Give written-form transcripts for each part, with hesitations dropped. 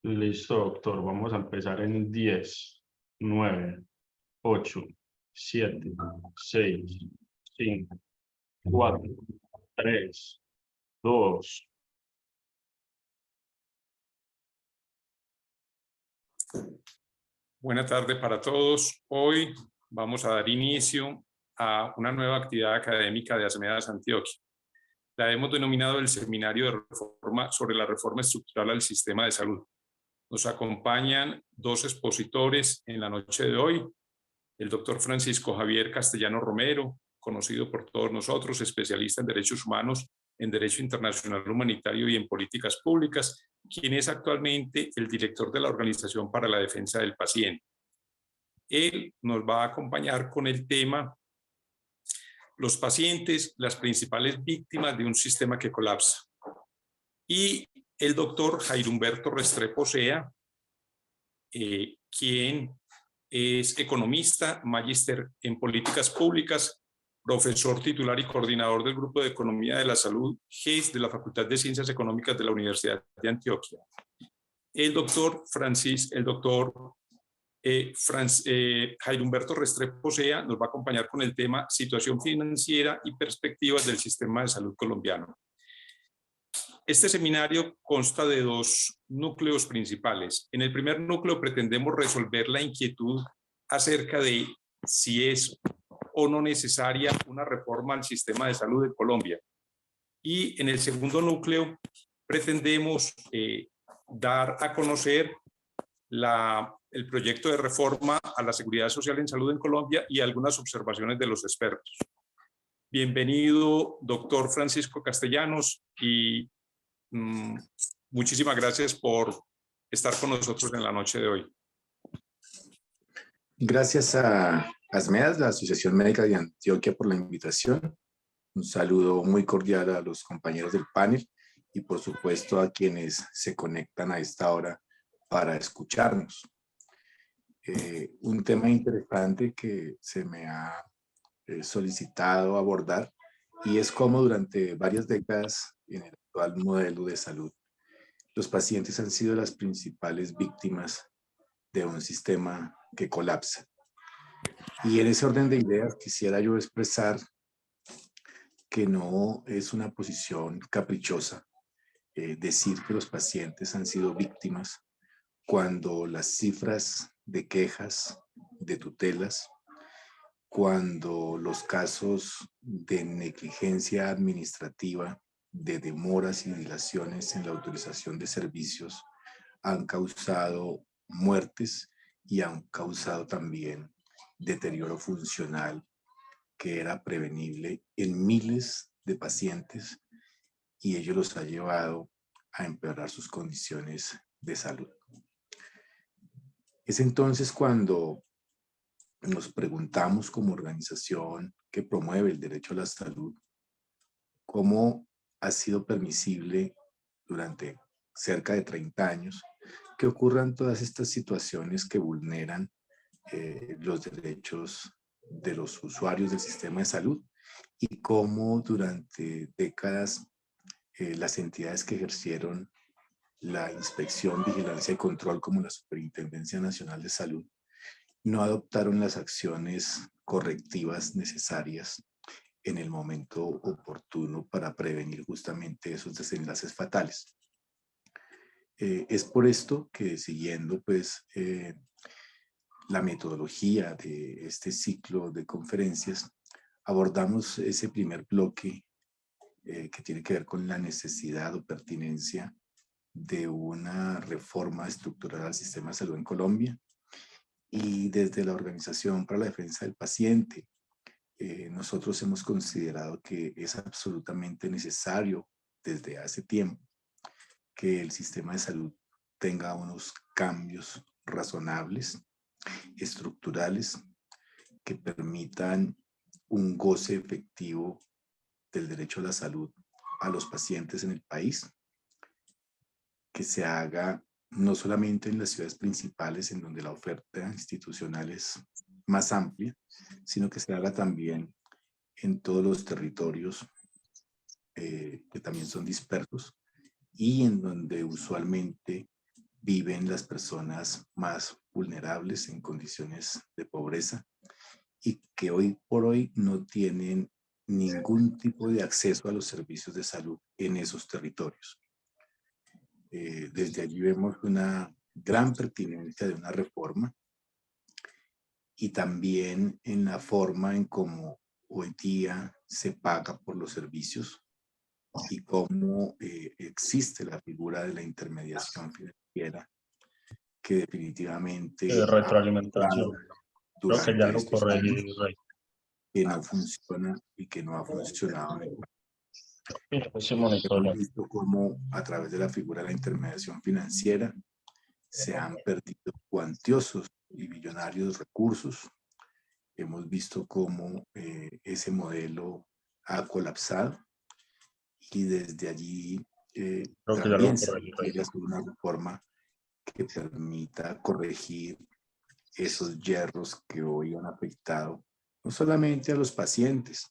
Listo, doctor. Vamos a empezar en 10, 9, 8, 7, 6, 5, 4, 3, 2. Buenas tardes para todos. Hoy vamos a dar inicio a una nueva actividad académica de Asmedas Antioquia. La hemos denominado el Seminario de Reforma sobre la Reforma Estructural al Sistema de Salud. Nos acompañan dos expositores en la noche de hoy. El doctor Francisco Javier Castellano Romero, conocido por todos nosotros, especialista en derechos humanos, en derecho internacional humanitario y en políticas públicas, quien es actualmente el director de la Organización para la Defensa del Paciente. Él nos va a acompañar con el tema los pacientes, las principales víctimas de un sistema que colapsa. Y el doctor Jairo Humberto Restrepo Sea, quien es economista, magíster en políticas públicas, profesor titular y coordinador del Grupo de Economía de la Salud, GES, de la Facultad de Ciencias Económicas de la Universidad de Antioquia. El doctor Jairo Humberto Restrepo Sea nos va a acompañar con el tema Situación financiera y perspectivas del sistema de salud colombiano. Este seminario consta de dos núcleos principales. En el primer núcleo pretendemos resolver la inquietud acerca de si es o no necesaria una reforma al sistema de salud de Colombia. Y en el segundo núcleo pretendemos dar a conocer el proyecto de reforma a la seguridad social en salud en Colombia y algunas observaciones de los expertos. Bienvenido, doctor Francisco Castellanos, y muchísimas gracias por estar con nosotros en la noche de hoy. Gracias a Asmedas, la Asociación Médica de Antioquia, por la invitación. Un saludo muy cordial a los compañeros del panel y por supuesto a quienes se conectan a esta hora para escucharnos. Un tema interesante que se me ha solicitado abordar y es cómo durante varias décadas en el actual modelo de salud los pacientes han sido las principales víctimas de un sistema que colapsa. Y en ese orden de ideas quisiera yo expresar que no es una posición caprichosa decir que los pacientes han sido víctimas cuando las cifras de quejas, de tutelas, cuando los casos de negligencia administrativa, de demoras y dilaciones en la autorización de servicios han causado muertes y han causado también deterioro funcional que era prevenible en miles de pacientes y ello los ha llevado a empeorar sus condiciones de salud. Es entonces cuando nos preguntamos como organización que promueve el derecho a la salud, cómo ha sido permisible durante cerca de 30 años que ocurran todas estas situaciones que vulneran los derechos de los usuarios del sistema de salud y cómo durante décadas las entidades que ejercieron la inspección, vigilancia y control como la Superintendencia Nacional de Salud no adoptaron las acciones correctivas necesarias en el momento oportuno para prevenir justamente esos desenlaces fatales. Es por esto que siguiendo pues la metodología de este ciclo de conferencias, abordamos ese primer bloque que tiene que ver con la necesidad o pertinencia de una reforma estructural al sistema de salud en Colombia. Y desde la Organización para la Defensa del Paciente, nosotros hemos considerado que es absolutamente necesario desde hace tiempo que el sistema de salud tenga unos cambios razonables, estructurales, que permitan un goce efectivo del derecho a la salud a los pacientes en el país, que se haga no solamente en las ciudades principales en donde la oferta institucional es más amplia, sino que se haga también en todos los territorios que también son dispersos y en donde usualmente viven las personas más vulnerables en condiciones de pobreza y que hoy por hoy no tienen ningún tipo de acceso a los servicios de salud en esos territorios. Desde allí vemos una gran pertinencia de una reforma y también en la forma en cómo hoy día se paga por los servicios y cómo existe la figura de la intermediación financiera que definitivamente De retroalimentación. Creo que ya durante lo estos corregí, años Rey. que no funciona y que no ha funcionado. Ese Hemos monitoreo. visto cómo a través de la figura de la intermediación financiera se han perdido cuantiosos y billonarios recursos. Hemos visto cómo ese modelo ha colapsado y desde allí Creo que ya lo también se corregí, Rey. quiere hacer una reforma que permita corregir esos hierros que hoy han afectado no solamente a los pacientes,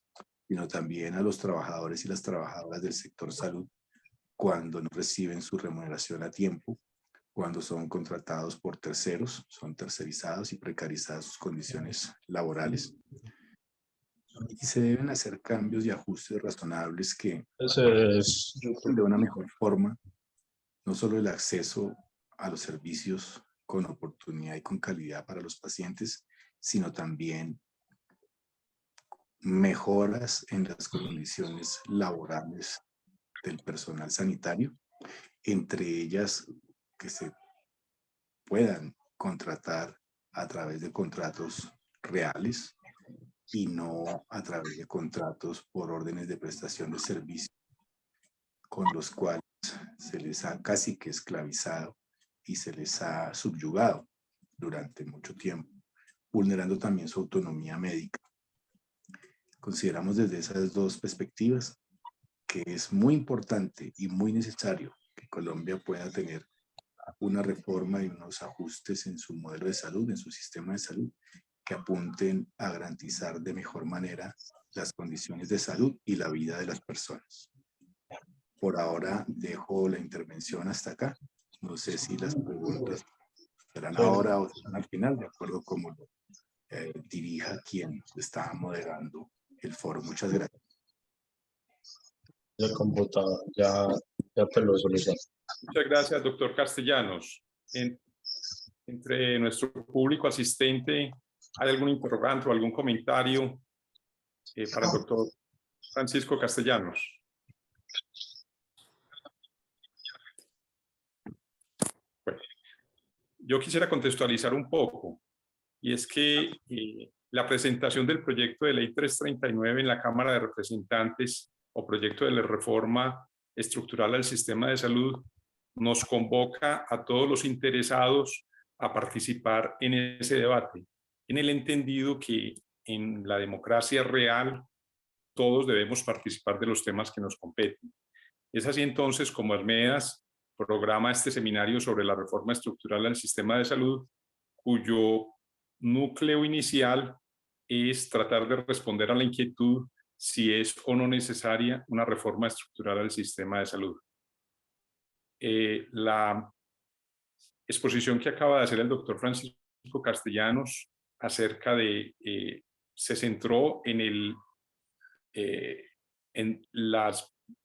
sino también a los trabajadores y las trabajadoras del sector salud cuando no reciben su remuneración a tiempo, cuando son contratados por terceros, son tercerizados y precarizadas sus condiciones laborales. Y se deben hacer cambios y ajustes razonables que Ese es de una mejor forma, no solo el acceso a los servicios con oportunidad y con calidad para los pacientes, sino también mejoras en las condiciones laborales del personal sanitario, entre ellas que se puedan contratar a través de contratos reales y no a través de contratos por órdenes de prestación de servicio, con los cuales se les ha casi que esclavizado y se les ha subyugado durante mucho tiempo, vulnerando también su autonomía médica. Consideramos desde esas dos perspectivas que es muy importante y muy necesario que Colombia pueda tener una reforma y unos ajustes en su modelo de salud, en su sistema de salud, que apunten a garantizar de mejor manera las condiciones de salud y la vida de las personas. Por ahora dejo la intervención hasta acá. No sé si las preguntas serán ahora o serán al final, de acuerdo como lo dirija quien está moderando el foro. Muchas gracias. el computador, ya te lo solucioné. Muchas gracias, doctor Castellanos. Entre nuestro público asistente, ¿hay algún interrogante o algún comentario para el doctor Francisco Castellanos? Bueno, yo quisiera contextualizar un poco, y es que la presentación del proyecto de ley 339 en la Cámara de Representantes o proyecto de la reforma estructural al sistema de salud nos convoca a todos los interesados a participar en ese debate, en el entendido que en la democracia real todos debemos participar de los temas que nos competen. Es así entonces como Armedas programa este seminario sobre la reforma estructural al sistema de salud, cuyo núcleo inicial es tratar de responder a la inquietud si es o no necesaria una reforma estructural al sistema de salud. La exposición que acaba de hacer el doctor Francisco Castellanos acerca de, se centró en,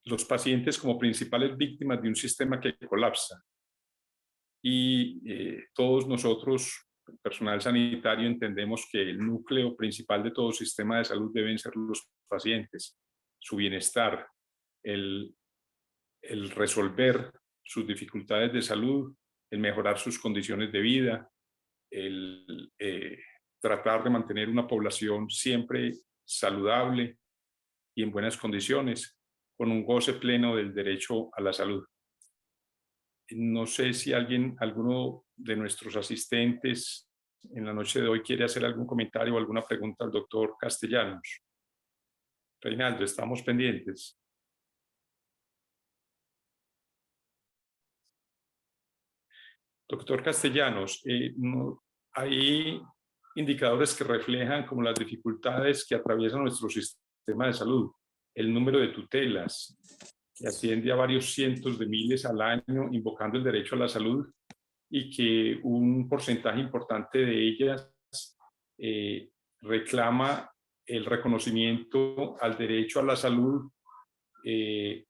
los pacientes como principales víctimas de un sistema que colapsa. Y todos nosotros, el personal sanitario, entendemos que el núcleo principal de todo sistema de salud deben ser los pacientes, su bienestar, el resolver sus dificultades de salud, el mejorar sus condiciones de vida, el tratar de mantener una población siempre saludable y en buenas condiciones, con un goce pleno del derecho a la salud. No sé si alguno de nuestros asistentes en la noche de hoy quiere hacer algún comentario o alguna pregunta al doctor Castellanos. Reinaldo, estamos pendientes. Doctor Castellanos, hay indicadores que reflejan como las dificultades que atraviesa nuestro sistema de salud, el número de tutelas, que asciende a varios cientos de miles al año, invocando el derecho a la salud, y que un porcentaje importante de ellas reclama el reconocimiento al derecho a la salud de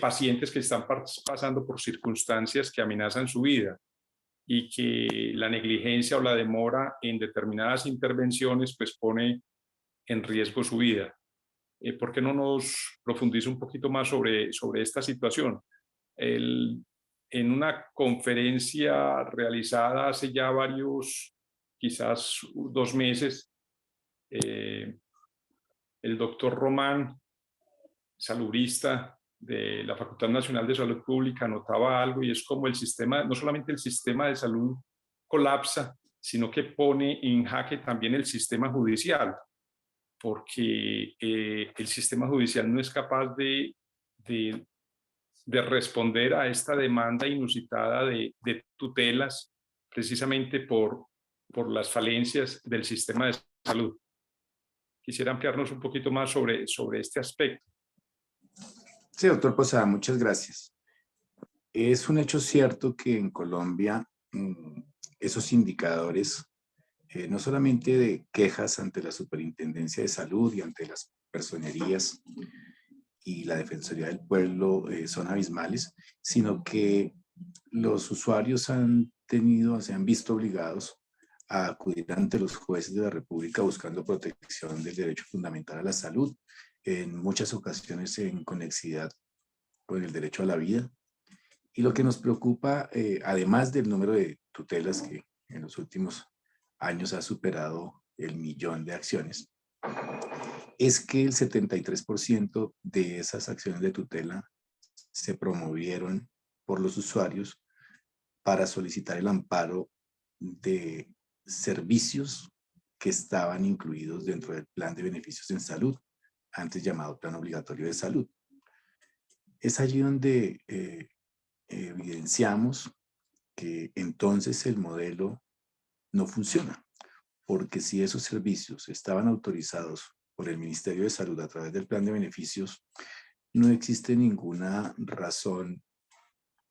pacientes que están pasando por circunstancias que amenazan su vida y que la negligencia o la demora en determinadas intervenciones pues pone en riesgo su vida. ¿Por qué no nos profundiza un poquito más sobre esta situación? En una conferencia realizada hace ya quizás 2 meses, el doctor Román, salubrista de la Facultad Nacional de Salud Pública, notaba algo, y es como el sistema, no solamente el sistema de salud colapsa, sino que pone en jaque también el sistema judicial, porque el sistema judicial no es capaz de responder a esta demanda inusitada de tutelas, precisamente por las falencias del sistema de salud. Quisiera ampliarnos un poquito más sobre este aspecto. Sí, doctor Posada, muchas gracias. Es un hecho cierto que en Colombia esos indicadores, no solamente de quejas ante la Superintendencia de Salud y ante las personerías y la Defensoría del Pueblo son abismales, sino que los usuarios se han visto obligados a acudir ante los jueces de la República buscando protección del derecho fundamental a la salud, en muchas ocasiones en conexidad con el derecho a la vida. Y lo que nos preocupa, además del número de tutelas que en los últimos años ha superado el 1.000.000 de acciones, es que el 73% de esas acciones de tutela se promovieron por los usuarios para solicitar el amparo de servicios que estaban incluidos dentro del plan de beneficios en salud, antes llamado plan obligatorio de salud. Es allí donde evidenciamos que entonces el modelo no funciona, porque si esos servicios estaban autorizados por el Ministerio de Salud a través del plan de beneficios, no existe ninguna razón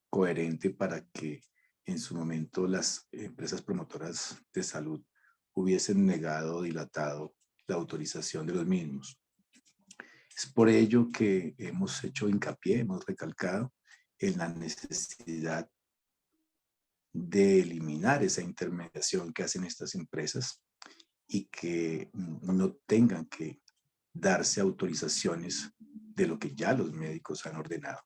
coherente para que en su momento las empresas promotoras de salud hubiesen negado o dilatado la autorización de los mismos. Es por ello que hemos hecho hincapié, hemos recalcado en la necesidad de eliminar esa intermediación que hacen estas empresas y que no tengan que darse autorizaciones de lo que ya los médicos han ordenado.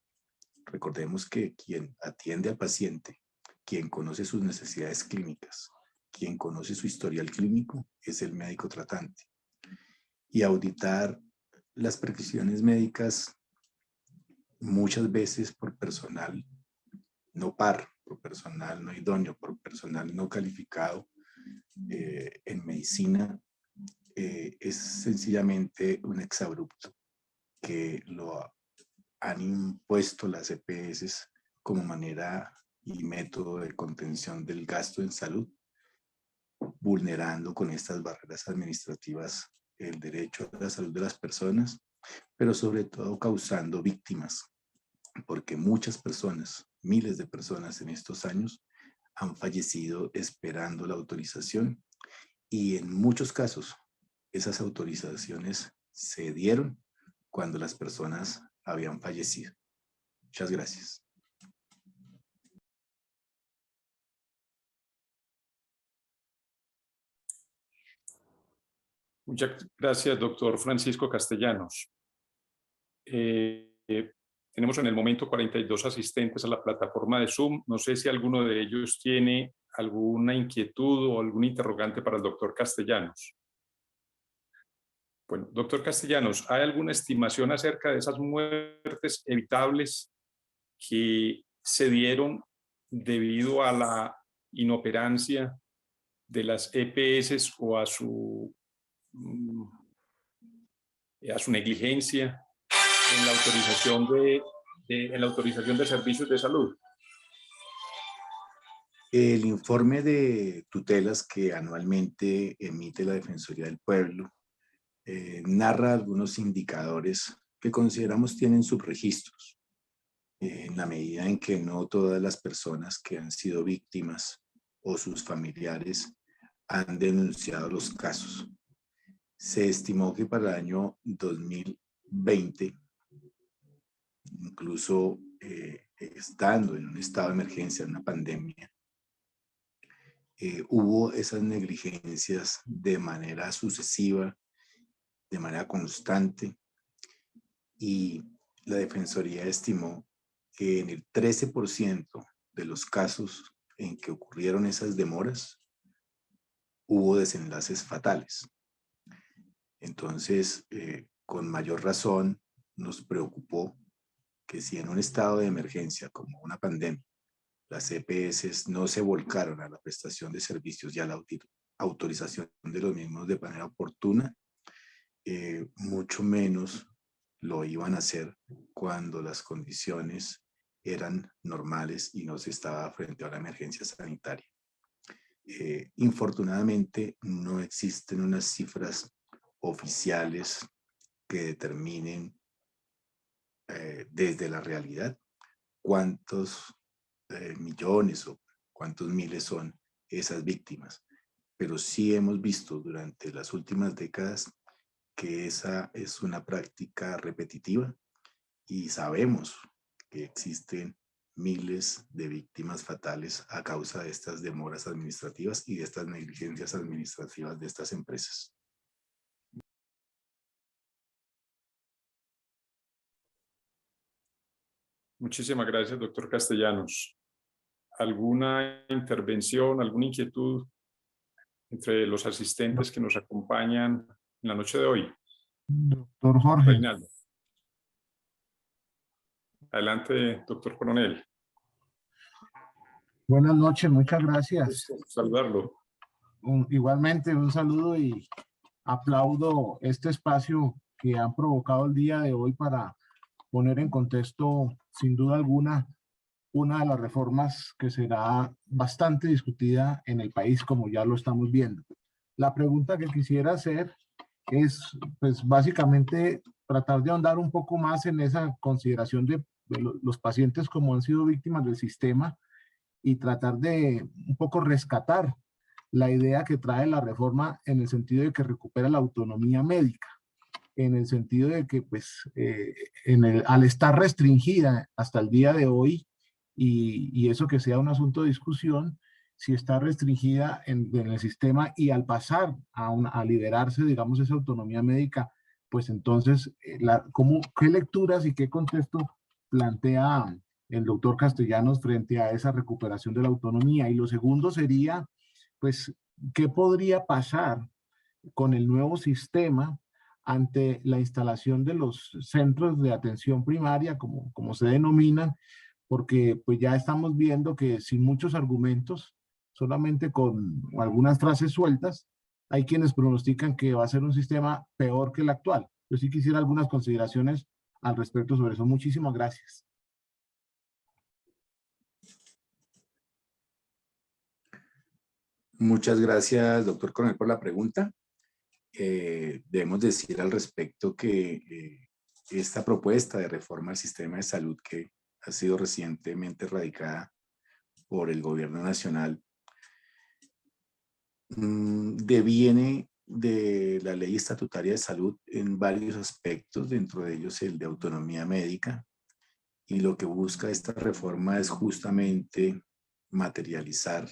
Recordemos que quien atiende al paciente, quien conoce sus necesidades clínicas, quien conoce su historial clínico, es el médico tratante. Y auditar las prescripciones médicas muchas veces por personal no par, por personal no idóneo, por personal no calificado en medicina, es sencillamente un exabrupto que lo han impuesto las EPS como manera y método de contención del gasto en salud, vulnerando con estas barreras administrativas el derecho a la salud de las personas, pero sobre todo causando víctimas, porque muchas personas, miles de personas en estos años han fallecido esperando la autorización, y en muchos casos esas autorizaciones se dieron cuando las personas habían fallecido. Muchas gracias. Muchas gracias, doctor Francisco Castellanos. Tenemos en el momento 42 asistentes a la plataforma de Zoom. No sé si alguno de ellos tiene alguna inquietud o algún interrogante para el doctor Castellanos. Bueno, doctor Castellanos, ¿hay alguna estimación acerca de esas muertes evitables que se dieron debido a la inoperancia de las EPS o a su negligencia en la autorización de servicios de salud? El informe de tutelas que anualmente emite la Defensoría del Pueblo narra algunos indicadores que consideramos tienen subregistros. en la medida en que no todas las personas que han sido víctimas o sus familiares han denunciado los casos. Se estimó que para el año 2020, incluso estando en un estado de emergencia, en una pandemia, hubo esas negligencias de manera sucesiva, de manera constante, y la Defensoría estimó que en el 13% de los casos en que ocurrieron esas demoras, hubo desenlaces fatales. Entonces, con mayor razón, nos preocupó que si en un estado de emergencia como una pandemia, las EPS no se volcaron a la prestación de servicios y a la autorización de los mismos de manera oportuna, mucho menos lo iban a hacer cuando las condiciones eran normales y no se estaba frente a una emergencia sanitaria. Infortunadamente, no existen unas cifras oficiales que determinen desde la realidad cuántos millones o cuántos miles son esas víctimas. Pero sí hemos visto durante las últimas décadas que esa es una práctica repetitiva y sabemos que existen miles de víctimas fatales a causa de estas demoras administrativas y de estas negligencias administrativas de estas empresas. Muchísimas gracias, doctor Castellanos. ¿Alguna intervención, alguna inquietud entre los asistentes que nos acompañan en la noche de hoy? Doctor Jorge. Reinaldo. Adelante, doctor Coronel. Buenas noches, muchas gracias. Saludarlo. Igualmente un saludo y aplaudo este espacio que han provocado el día de hoy para poner en contexto, sin duda alguna, una de las reformas que será bastante discutida en el país, como ya lo estamos viendo. La pregunta que quisiera hacer es, pues básicamente, tratar de ahondar un poco más en esa consideración de los pacientes como han sido víctimas del sistema y tratar de un poco rescatar la idea que trae la reforma en el sentido de que recupera la autonomía médica, en el sentido de que pues al estar restringida hasta el día de hoy y eso que sea un asunto de discusión, si está restringida en el sistema y al pasar a liberarse, digamos, esa autonomía médica, pues entonces, ¿qué lecturas y qué contexto plantea el doctor Castellanos frente a esa recuperación de la autonomía? Y lo segundo sería, pues, ¿qué podría pasar con el nuevo sistema ante la instalación de los centros de atención primaria, como se denominan? Porque pues ya estamos viendo que sin muchos argumentos, solamente con algunas frases sueltas, hay quienes pronostican que va a ser un sistema peor que el actual. Yo sí quisiera algunas consideraciones al respecto sobre eso. Muchísimas gracias. Muchas gracias, doctor Coronel, por la pregunta. Debemos decir al respecto que esta propuesta de reforma al sistema de salud que ha sido recientemente radicada por el gobierno nacional deviene de la ley estatutaria de salud en varios aspectos, dentro de ellos el de autonomía médica, y lo que busca esta reforma es justamente materializar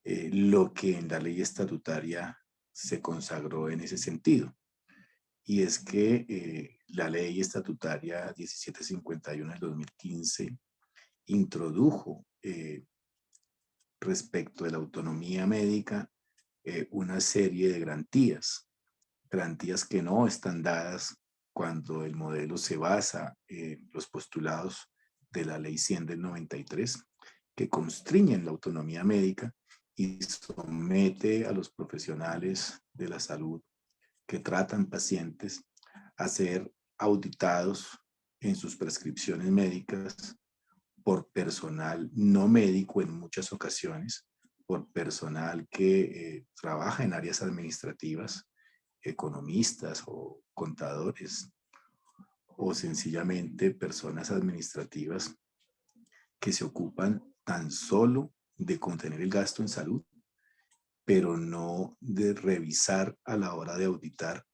lo que en la ley estatutaria se consagró en ese sentido. Y es que la ley estatutaria 1751 del 2015 introdujo respecto de la autonomía médica una serie de garantías que no están dadas cuando el modelo se basa en los postulados de la ley 100 del 93, que constriñen la autonomía médica y somete a los profesionales de la salud que tratan pacientes a ser auditados en sus prescripciones médicas por personal no médico en muchas ocasiones, por personal que trabaja en áreas administrativas, economistas o contadores o sencillamente personas administrativas que se ocupan tan solo de contener el gasto en salud, pero no de revisar a la hora de auditar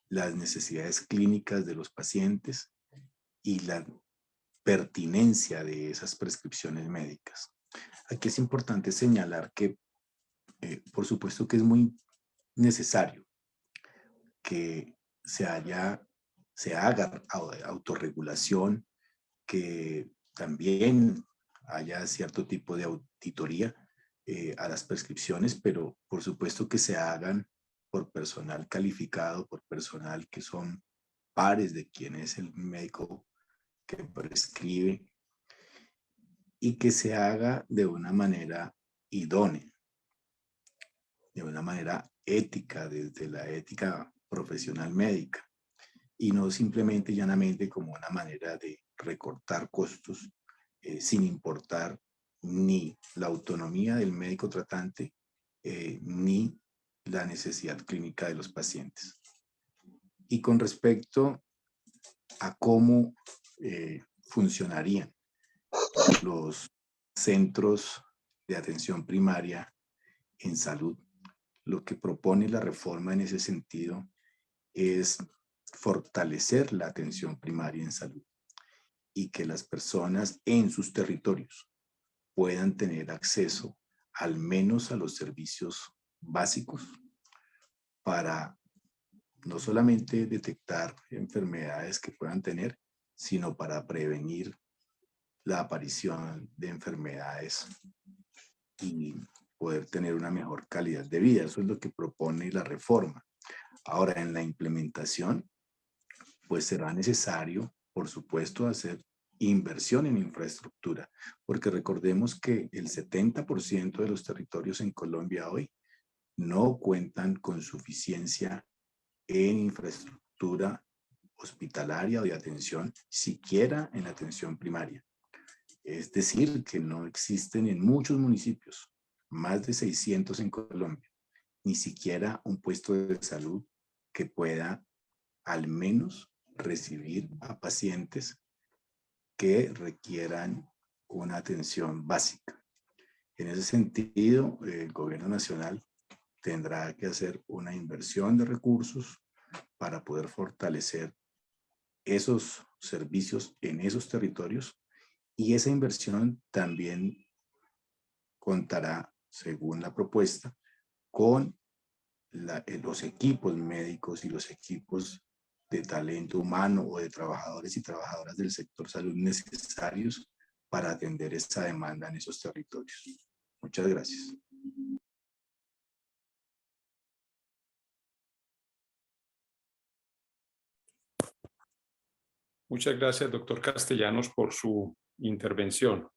las necesidades clínicas de los pacientes y la pertinencia de esas prescripciones médicas. Aquí es importante señalar que, por supuesto que es muy necesario que se haga autorregulación, que también haya cierto tipo de auditoría a las prescripciones, pero por supuesto que se hagan por personal calificado, por personal que son pares de quien es el médico que prescribe, y que se haga de una manera idónea, de una manera ética, desde la ética profesional médica, y no simplemente y llanamente como una manera de recortar costos sin importar ni la autonomía del médico tratante ni la necesidad clínica de los pacientes. Y con respecto a cómo funcionarían los centros de atención primaria en salud, lo que propone la reforma en ese sentido es fortalecer la atención primaria en salud y que las personas en sus territorios puedan tener acceso al menos a los servicios básicos para no solamente detectar enfermedades que puedan tener, sino para prevenir la aparición de enfermedades y poder tener una mejor calidad de vida. Eso es lo que propone la reforma. Ahora, en la implementación, pues será necesario, por supuesto, hacer inversión en infraestructura, porque recordemos que el 70% de los territorios en Colombia hoy no cuentan con suficiencia en infraestructura hospitalaria o de atención, siquiera en atención primaria. Es decir, que no existen en muchos municipios, más de 600 en Colombia, ni siquiera un puesto de salud que pueda al menos recibir a pacientes que requieran una atención básica. En ese sentido, el gobierno nacional tendrá que hacer una inversión de recursos para poder fortalecer esos servicios en esos territorios, y esa inversión también contará, según la propuesta, con los equipos médicos y los equipos de talento humano o de trabajadores y trabajadoras del sector salud necesarios para atender esta demanda en esos territorios. Muchas gracias. Muchas gracias, doctor Castellanos, por su intervención.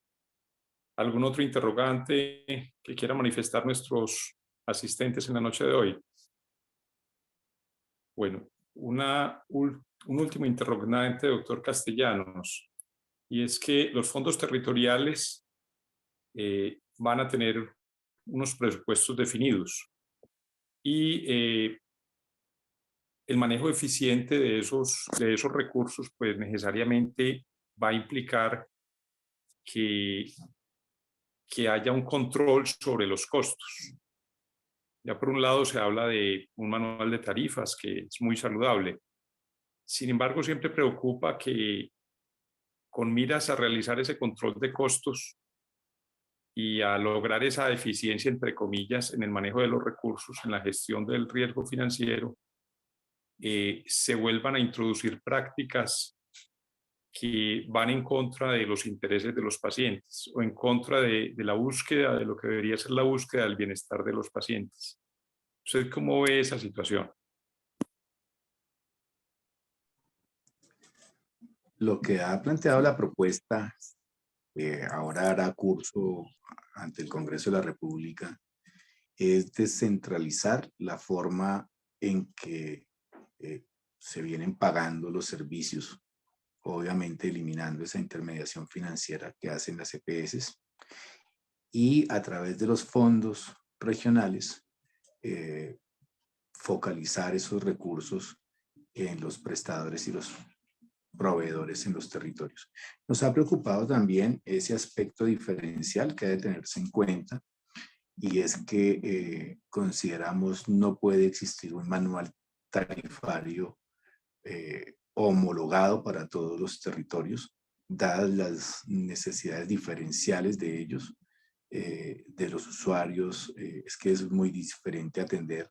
¿Algún otro interrogante que quiera manifestar nuestros asistentes en la noche de hoy? Bueno, un último interrogante, doctor Castellanos, y es que los fondos territoriales van a tener unos presupuestos definidos y el manejo eficiente de esos recursos pues necesariamente va a implicar que haya un control sobre los costos. Ya por un lado se habla de un manual de tarifas que es muy saludable. Sin embargo, siempre preocupa que con miras a realizar ese control de costos y a lograr esa eficiencia, entre comillas, en el manejo de los recursos, en la gestión del riesgo financiero, se vuelvan a introducir prácticas que van en contra de los intereses de los pacientes o en contra de la búsqueda de lo que debería ser la búsqueda del bienestar de los pacientes. ¿Usted cómo ve esa situación? Lo que ha planteado la propuesta ahora hará curso ante el Congreso de la República es descentralizar la forma en que se vienen pagando los servicios, obviamente eliminando esa intermediación financiera que hacen las EPS, y a través de los fondos regionales focalizar esos recursos en los prestadores y los proveedores en los territorios. Nos ha preocupado también ese aspecto diferencial que ha de tenerse en cuenta, y es que consideramos no puede existir un manual tarifario homologado para todos los territorios, dadas las necesidades diferenciales de ellos, de los usuarios. Es que es muy diferente atender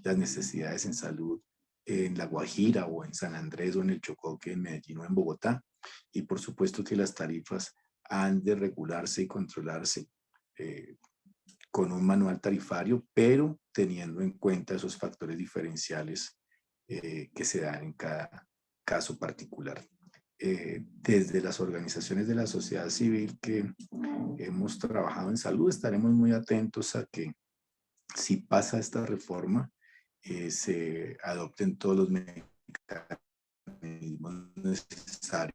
las necesidades en salud en La Guajira o en San Andrés o en el Chocó que en Medellín o en Bogotá. Y por supuesto que las tarifas han de regularse y controlarse con un manual tarifario, pero teniendo en cuenta esos factores diferenciales que se dan en cada caso particular. Desde las organizaciones de la sociedad civil que hemos trabajado en salud, estaremos muy atentos a que si pasa esta reforma, se adopten todos los mecanismos necesarios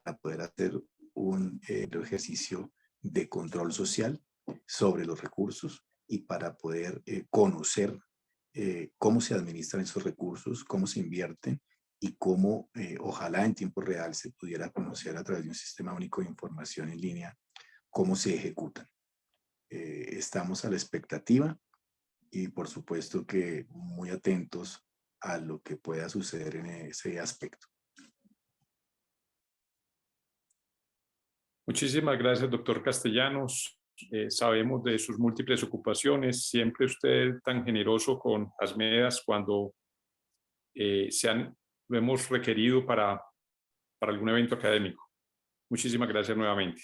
para poder hacer un ejercicio de control social sobre los recursos y para poder conocer cómo se administran esos recursos, cómo se invierten y cómo ojalá en tiempo real se pudiera conocer a través de un sistema único de información en línea cómo se ejecutan. Estamos a la expectativa y por supuesto que muy atentos a lo que pueda suceder en ese aspecto. Muchísimas gracias, doctor Castellanos. Sabemos de sus múltiples ocupaciones, siempre usted tan generoso con ASMEDAS cuando lo hemos requerido para algún evento académico. Muchísimas gracias nuevamente.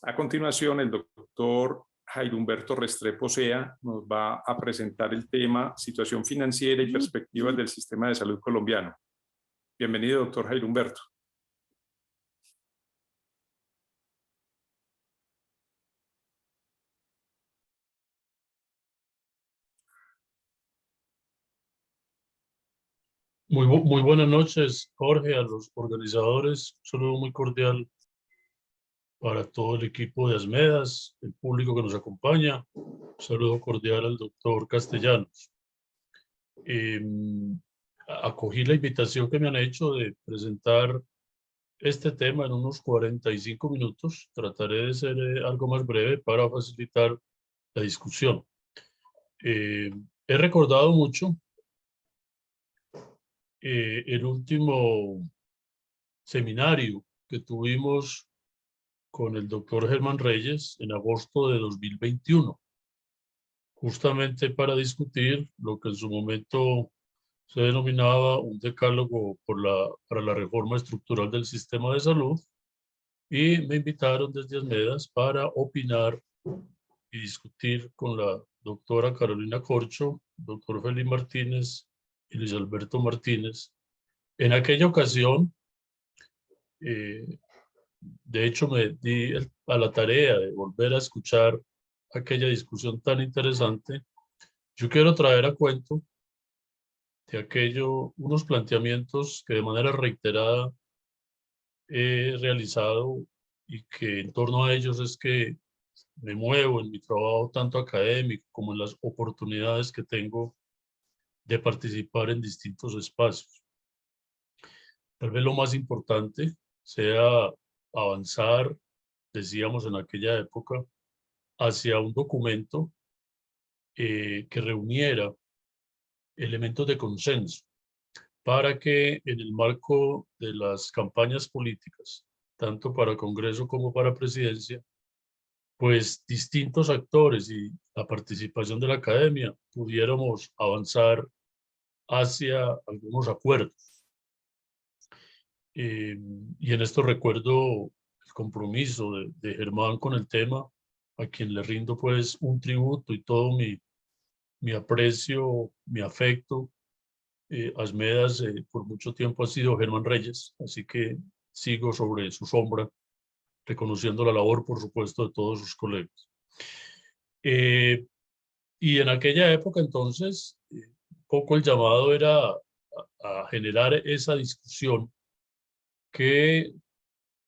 A continuación, el doctor Jairo Humberto Restrepo Sea nos va a presentar el tema Situación financiera y perspectivas del sistema de salud colombiano. Bienvenido, doctor Jairo Humberto. Muy buenas noches, Jorge, a los organizadores. Un saludo muy cordial para todo el equipo de ASMEDAS, el público que nos acompaña. Un saludo cordial al doctor Castellanos. Acogí la invitación que me han hecho de presentar este tema en unos 45 minutos. Trataré de ser algo más breve para facilitar la discusión. He recordado mucho el último seminario que tuvimos con el doctor Germán Reyes en agosto de 2021, justamente para discutir lo que en su momento se denominaba un decálogo para la reforma estructural del sistema de salud, y me invitaron desde ASMEDAS para opinar y discutir con la doctora Carolina Corcho, doctor Felipe Martínez y Luis Alberto Martínez. En aquella ocasión, de hecho, me di a la tarea de volver a escuchar aquella discusión tan interesante. Yo quiero traer a cuento de aquello unos planteamientos que de manera reiterada he realizado y que en torno a ellos es que me muevo en mi trabajo tanto académico como en las oportunidades que tengo de participar en distintos espacios. Tal vez lo más importante sea avanzar, decíamos en aquella época, hacia un documento que reuniera elementos de consenso para que en el marco de las campañas políticas, tanto para Congreso como para Presidencia, pues distintos actores y la participación de la academia pudiéramos avanzar hacia algunos acuerdos. Y en esto recuerdo el compromiso de Germán con el tema, a quien le rindo pues un tributo y todo mi aprecio, mi afecto. ASMEDAS por mucho tiempo ha sido Germán Reyes, así que sigo sobre su sombra, reconociendo la labor, por supuesto, de todos sus colegas. Y en aquella época, entonces, un poco el llamado era a generar esa discusión que,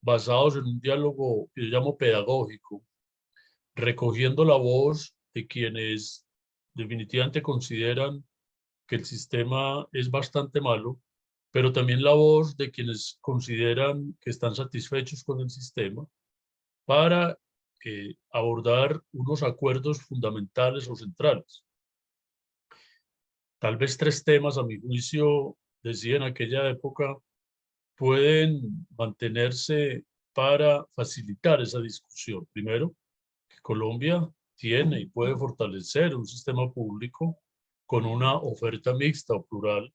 basados en un diálogo que yo llamo pedagógico, recogiendo la voz de quienes definitivamente consideran que el sistema es bastante malo pero también la voz de quienes consideran que están satisfechos con el sistema para abordar unos acuerdos fundamentales o centrales. Tal vez 3 temas, a mi juicio, decía en aquella época, pueden mantenerse para facilitar esa discusión. Primero, que Colombia tiene y puede fortalecer un sistema público con una oferta mixta o plural,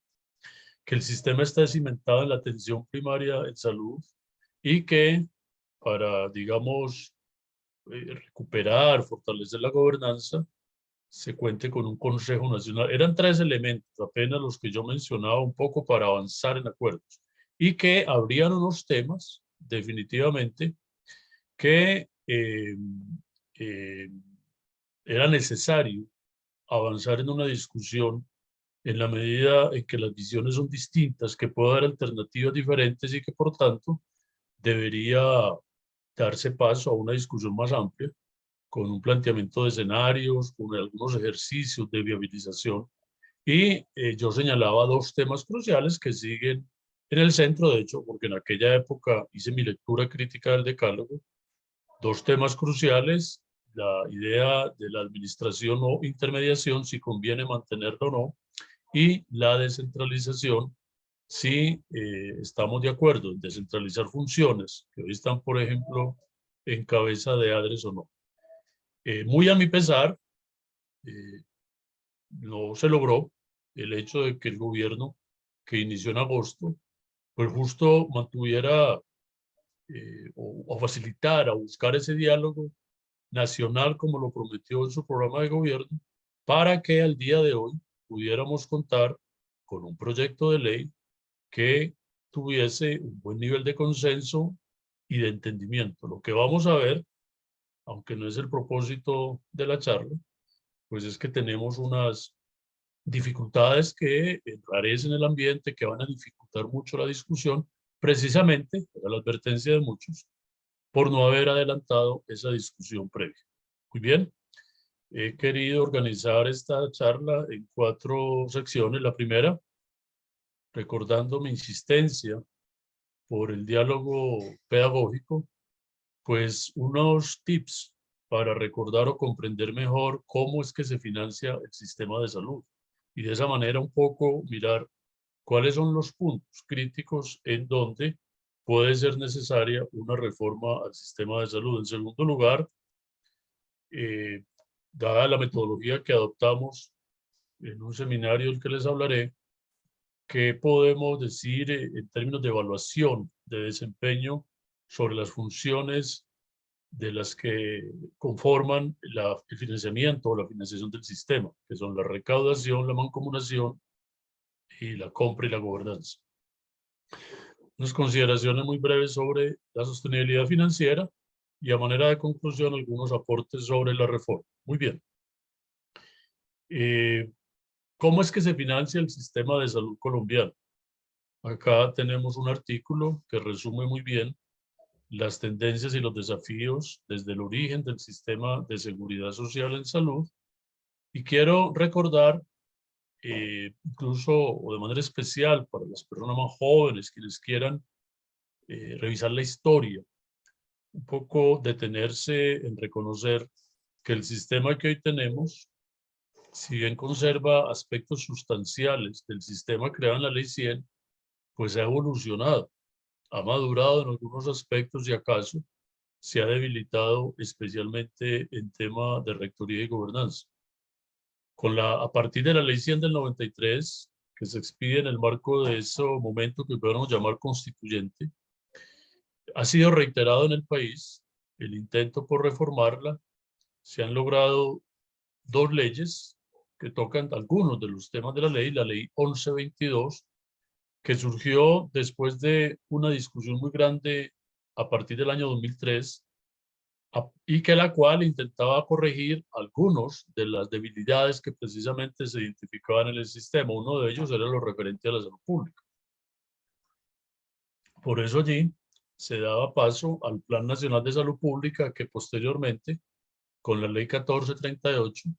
que el sistema está cimentado en la atención primaria en salud y que para, digamos, recuperar, fortalecer la gobernanza, se cuente con un Consejo Nacional. Eran 3 elementos, apenas los que yo mencionaba un poco para avanzar en acuerdos. Y que habrían unos temas, definitivamente, que era necesario avanzar en una discusión en la medida en que las visiones son distintas, que pueda haber alternativas diferentes y que, por tanto, debería darse paso a una discusión más amplia con un planteamiento de escenarios, con algunos ejercicios de viabilización. Y yo señalaba 2 temas cruciales que siguen en el centro, de hecho, porque en aquella época hice mi lectura crítica del decálogo. 2 temas cruciales: la idea de la administración o intermediación, si conviene mantenerla o no, y la descentralización, si estamos de acuerdo en descentralizar funciones que hoy están, por ejemplo, en cabeza de ADRES o no. Muy a mi pesar, no se logró el hecho de que el gobierno que inició en agosto, pues justo mantuviera o facilitara, buscar ese diálogo nacional como lo prometió en su programa de gobierno, para que al día de hoy pudiéramos contar con un proyecto de ley que tuviese un buen nivel de consenso y de entendimiento. Lo que vamos a ver, aunque no es el propósito de la charla, pues es que tenemos unas dificultades que enrarecen el ambiente, que van a dificultar mucho la discusión, precisamente, era la advertencia de muchos, por no haber adelantado esa discusión previa. Muy bien, he querido organizar esta charla en 4 secciones. La primera, recordando mi insistencia por el diálogo pedagógico, pues unos tips para recordar o comprender mejor cómo es que se financia el sistema de salud. Y de esa manera un poco mirar cuáles son los puntos críticos en donde puede ser necesaria una reforma al sistema de salud. En segundo lugar, dada la metodología que adoptamos en un seminario del que les hablaré, ¿qué podemos decir en términos de evaluación de desempeño sobre las funciones de las que conforman el financiamiento o la financiación del sistema, que son la recaudación, la mancomunación y la compra y la gobernanza? Unas consideraciones muy breves sobre la sostenibilidad financiera y, a manera de conclusión, algunos aportes sobre la reforma. Muy bien. ¿Cómo es que se financia el sistema de salud colombiano? Acá tenemos un artículo que resume muy bien las tendencias y los desafíos desde el origen del sistema de seguridad social en salud. Y quiero recordar, incluso o de manera especial para las personas más jóvenes, quienes quieran revisar la historia, un poco detenerse en reconocer que el sistema que hoy tenemos, si bien conserva aspectos sustanciales del sistema creado en la Ley 100, pues ha evolucionado, ha madurado en algunos aspectos y acaso se ha debilitado especialmente en tema de rectoría y gobernanza. A partir de la Ley 100 del 93, que se expide en el marco de ese momento que podemos llamar constituyente, ha sido reiterado en el país el intento por reformarla. Se han logrado 2 leyes que tocan algunos de los temas de la ley 1122, que surgió después de una discusión muy grande a partir del año 2003, y que la cual intentaba corregir algunos de las debilidades que precisamente se identificaban en el sistema. Uno de ellos era lo referente a la salud pública. Por eso allí se daba paso al Plan Nacional de Salud Pública, que posteriormente, con la Ley 1438,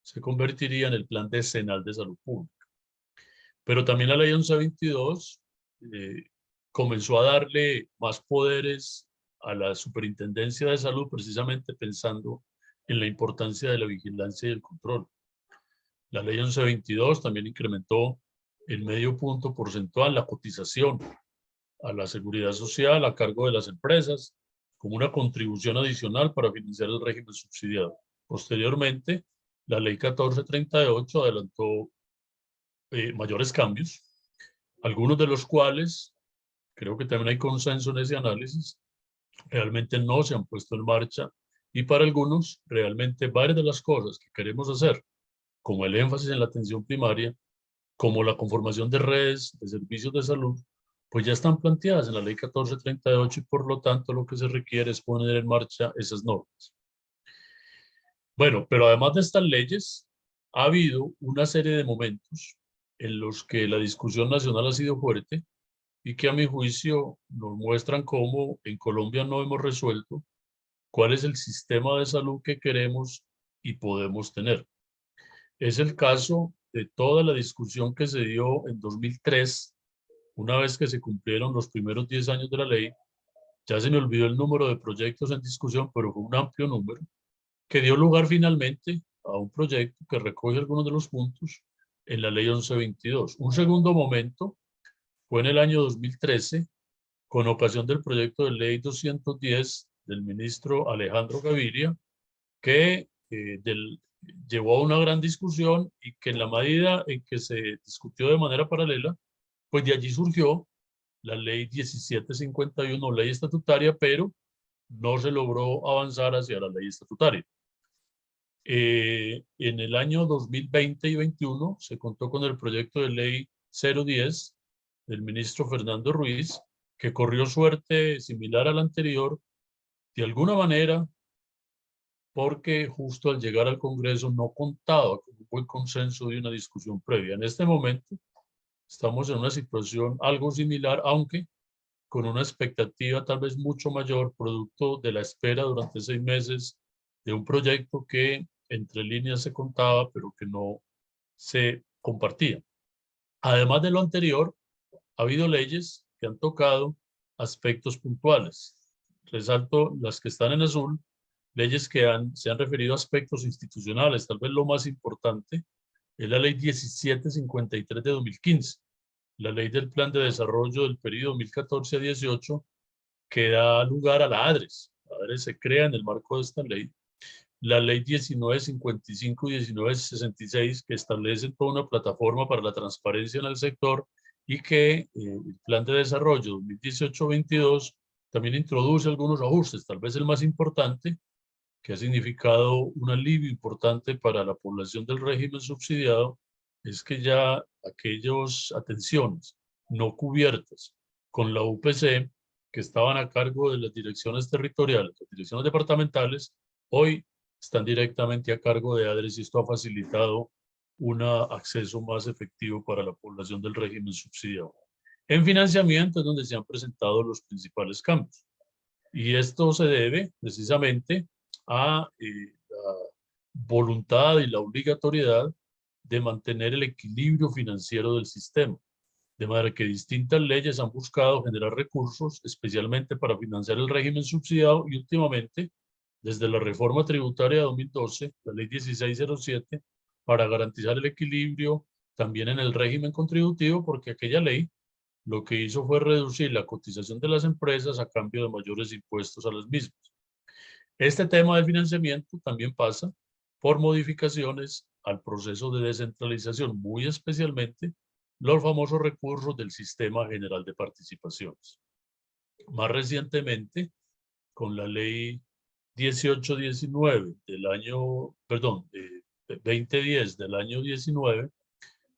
se convertiría en el Plan Decenal de Salud Pública. Pero también la Ley 1122 comenzó a darle más poderes a la Superintendencia de Salud, precisamente pensando en la importancia de la vigilancia y el control. La ley 1122 también incrementó en medio punto porcentual la cotización a la seguridad social a cargo de las empresas como una contribución adicional para financiar el régimen subsidiado. Posteriormente, la ley 1438 adelantó mayores cambios, algunos de los cuales, creo que también hay consenso en ese análisis, realmente no se han puesto en marcha, y para algunos, realmente varias de las cosas que queremos hacer, como el énfasis en la atención primaria, como la conformación de redes de servicios de salud, pues ya están planteadas en la ley 1438 y por lo tanto lo que se requiere es poner en marcha esas normas. Bueno, pero además de estas leyes, ha habido una serie de momentos en los que la discusión nacional ha sido fuerte y que a mi juicio nos muestran cómo en Colombia no hemos resuelto cuál es el sistema de salud que queremos y podemos tener. Es el caso de toda la discusión que se dio en 2003, una vez que se cumplieron los primeros 10 años de la ley. Ya se me olvidó el número de proyectos en discusión, pero fue un amplio número, que dio lugar finalmente a un proyecto que recoge algunos de los puntos en la ley 1122. Un segundo momento fue en el año 2013, con ocasión del proyecto de ley 210 del ministro Alejandro Gaviria, que llevó a una gran discusión y que en la medida en que se discutió de manera paralela, pues de allí surgió la ley 1751, ley estatutaria, pero no se logró avanzar hacia la ley estatutaria. En el año 2020 y 2021 se contó con el proyecto de ley 010 del ministro Fernando Ruiz, que corrió suerte similar al anterior, de alguna manera, porque justo al llegar al Congreso no contaba con un buen consenso de una discusión previa. En este momento estamos en una situación algo similar, aunque con una expectativa tal vez mucho mayor, producto de la espera durante 6 meses de un proyecto que entre líneas se contaba, pero que no se compartía. Además de lo anterior, ha habido leyes que han tocado aspectos puntuales. Resalto las que están en azul, leyes que se han referido a aspectos institucionales. Tal vez lo más importante es la ley 1753 de 2015, la ley del Plan de Desarrollo del periodo 2014 a 18, que da lugar a la ADRES. La ADRES se crea en el marco de esta ley. La ley 1955 y 1966, que establecen toda una plataforma para la transparencia en el sector, y que el Plan de Desarrollo 2018-22 también introduce algunos ajustes. Tal vez el más importante, que ha significado un alivio importante para la población del régimen subsidiado, es que ya aquellas atenciones no cubiertas con la UPC, que estaban a cargo de las direcciones territoriales, las direcciones departamentales, hoy están directamente a cargo de ADRES, y esto ha facilitado un acceso más efectivo para la población del régimen subsidiado. En financiamiento es donde se han presentado los principales cambios. Y esto se debe precisamente a la voluntad y la obligatoriedad de mantener el equilibrio financiero del sistema. De manera que distintas leyes han buscado generar recursos, especialmente para financiar el régimen subsidiado, y últimamente, desde la reforma tributaria de 2012, la ley 1607, para garantizar el equilibrio también en el régimen contributivo, porque aquella ley lo que hizo fue reducir la cotización de las empresas a cambio de mayores impuestos a las mismas. Este tema del financiamiento también pasa por modificaciones al proceso de descentralización, muy especialmente los famosos recursos del Sistema General de Participaciones. Más recientemente, con la ley 1819 del año, 2010 del año 19,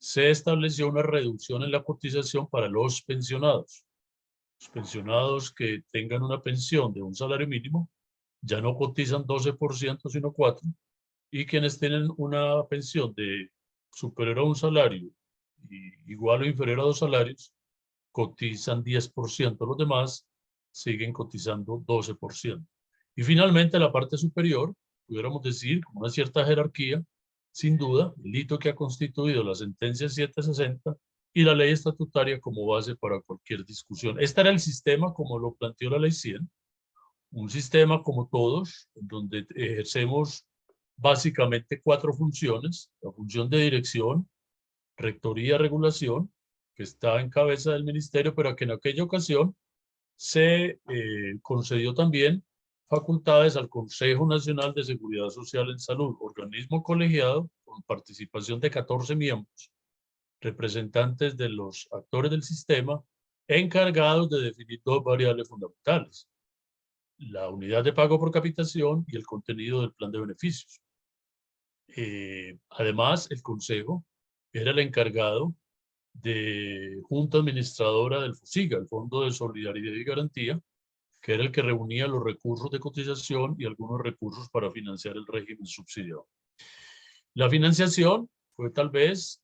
se estableció una reducción en la cotización para los pensionados. Los pensionados que tengan una pensión de un salario mínimo ya no cotizan 12%, sino 4%, y quienes tienen una pensión de superior a un salario y igual o inferior a 2 salarios, cotizan 10%. Los demás siguen cotizando 12%. Y finalmente, la parte superior, pudiéramos decir, con una cierta jerarquía, sin duda, el hito que ha constituido la sentencia 760 y la ley estatutaria como base para cualquier discusión. Este era el sistema como lo planteó la ley 100, un sistema como todos, en donde ejercemos básicamente 4 funciones: la función de dirección, rectoría, regulación, que está en cabeza del ministerio, pero que en aquella ocasión se concedió también facultades al Consejo Nacional de Seguridad Social en Salud, organismo colegiado con participación de 14 miembros, representantes de los actores del sistema, encargados de definir 2 variables fundamentales: la unidad de pago por capitación y el contenido del plan de beneficios. Además, el Consejo era el encargado de Junta Administradora del FOSIGA, el Fondo de Solidaridad y Garantía, que era el que reunía los recursos de cotización y algunos recursos para financiar el régimen subsidiado. La financiación fue tal vez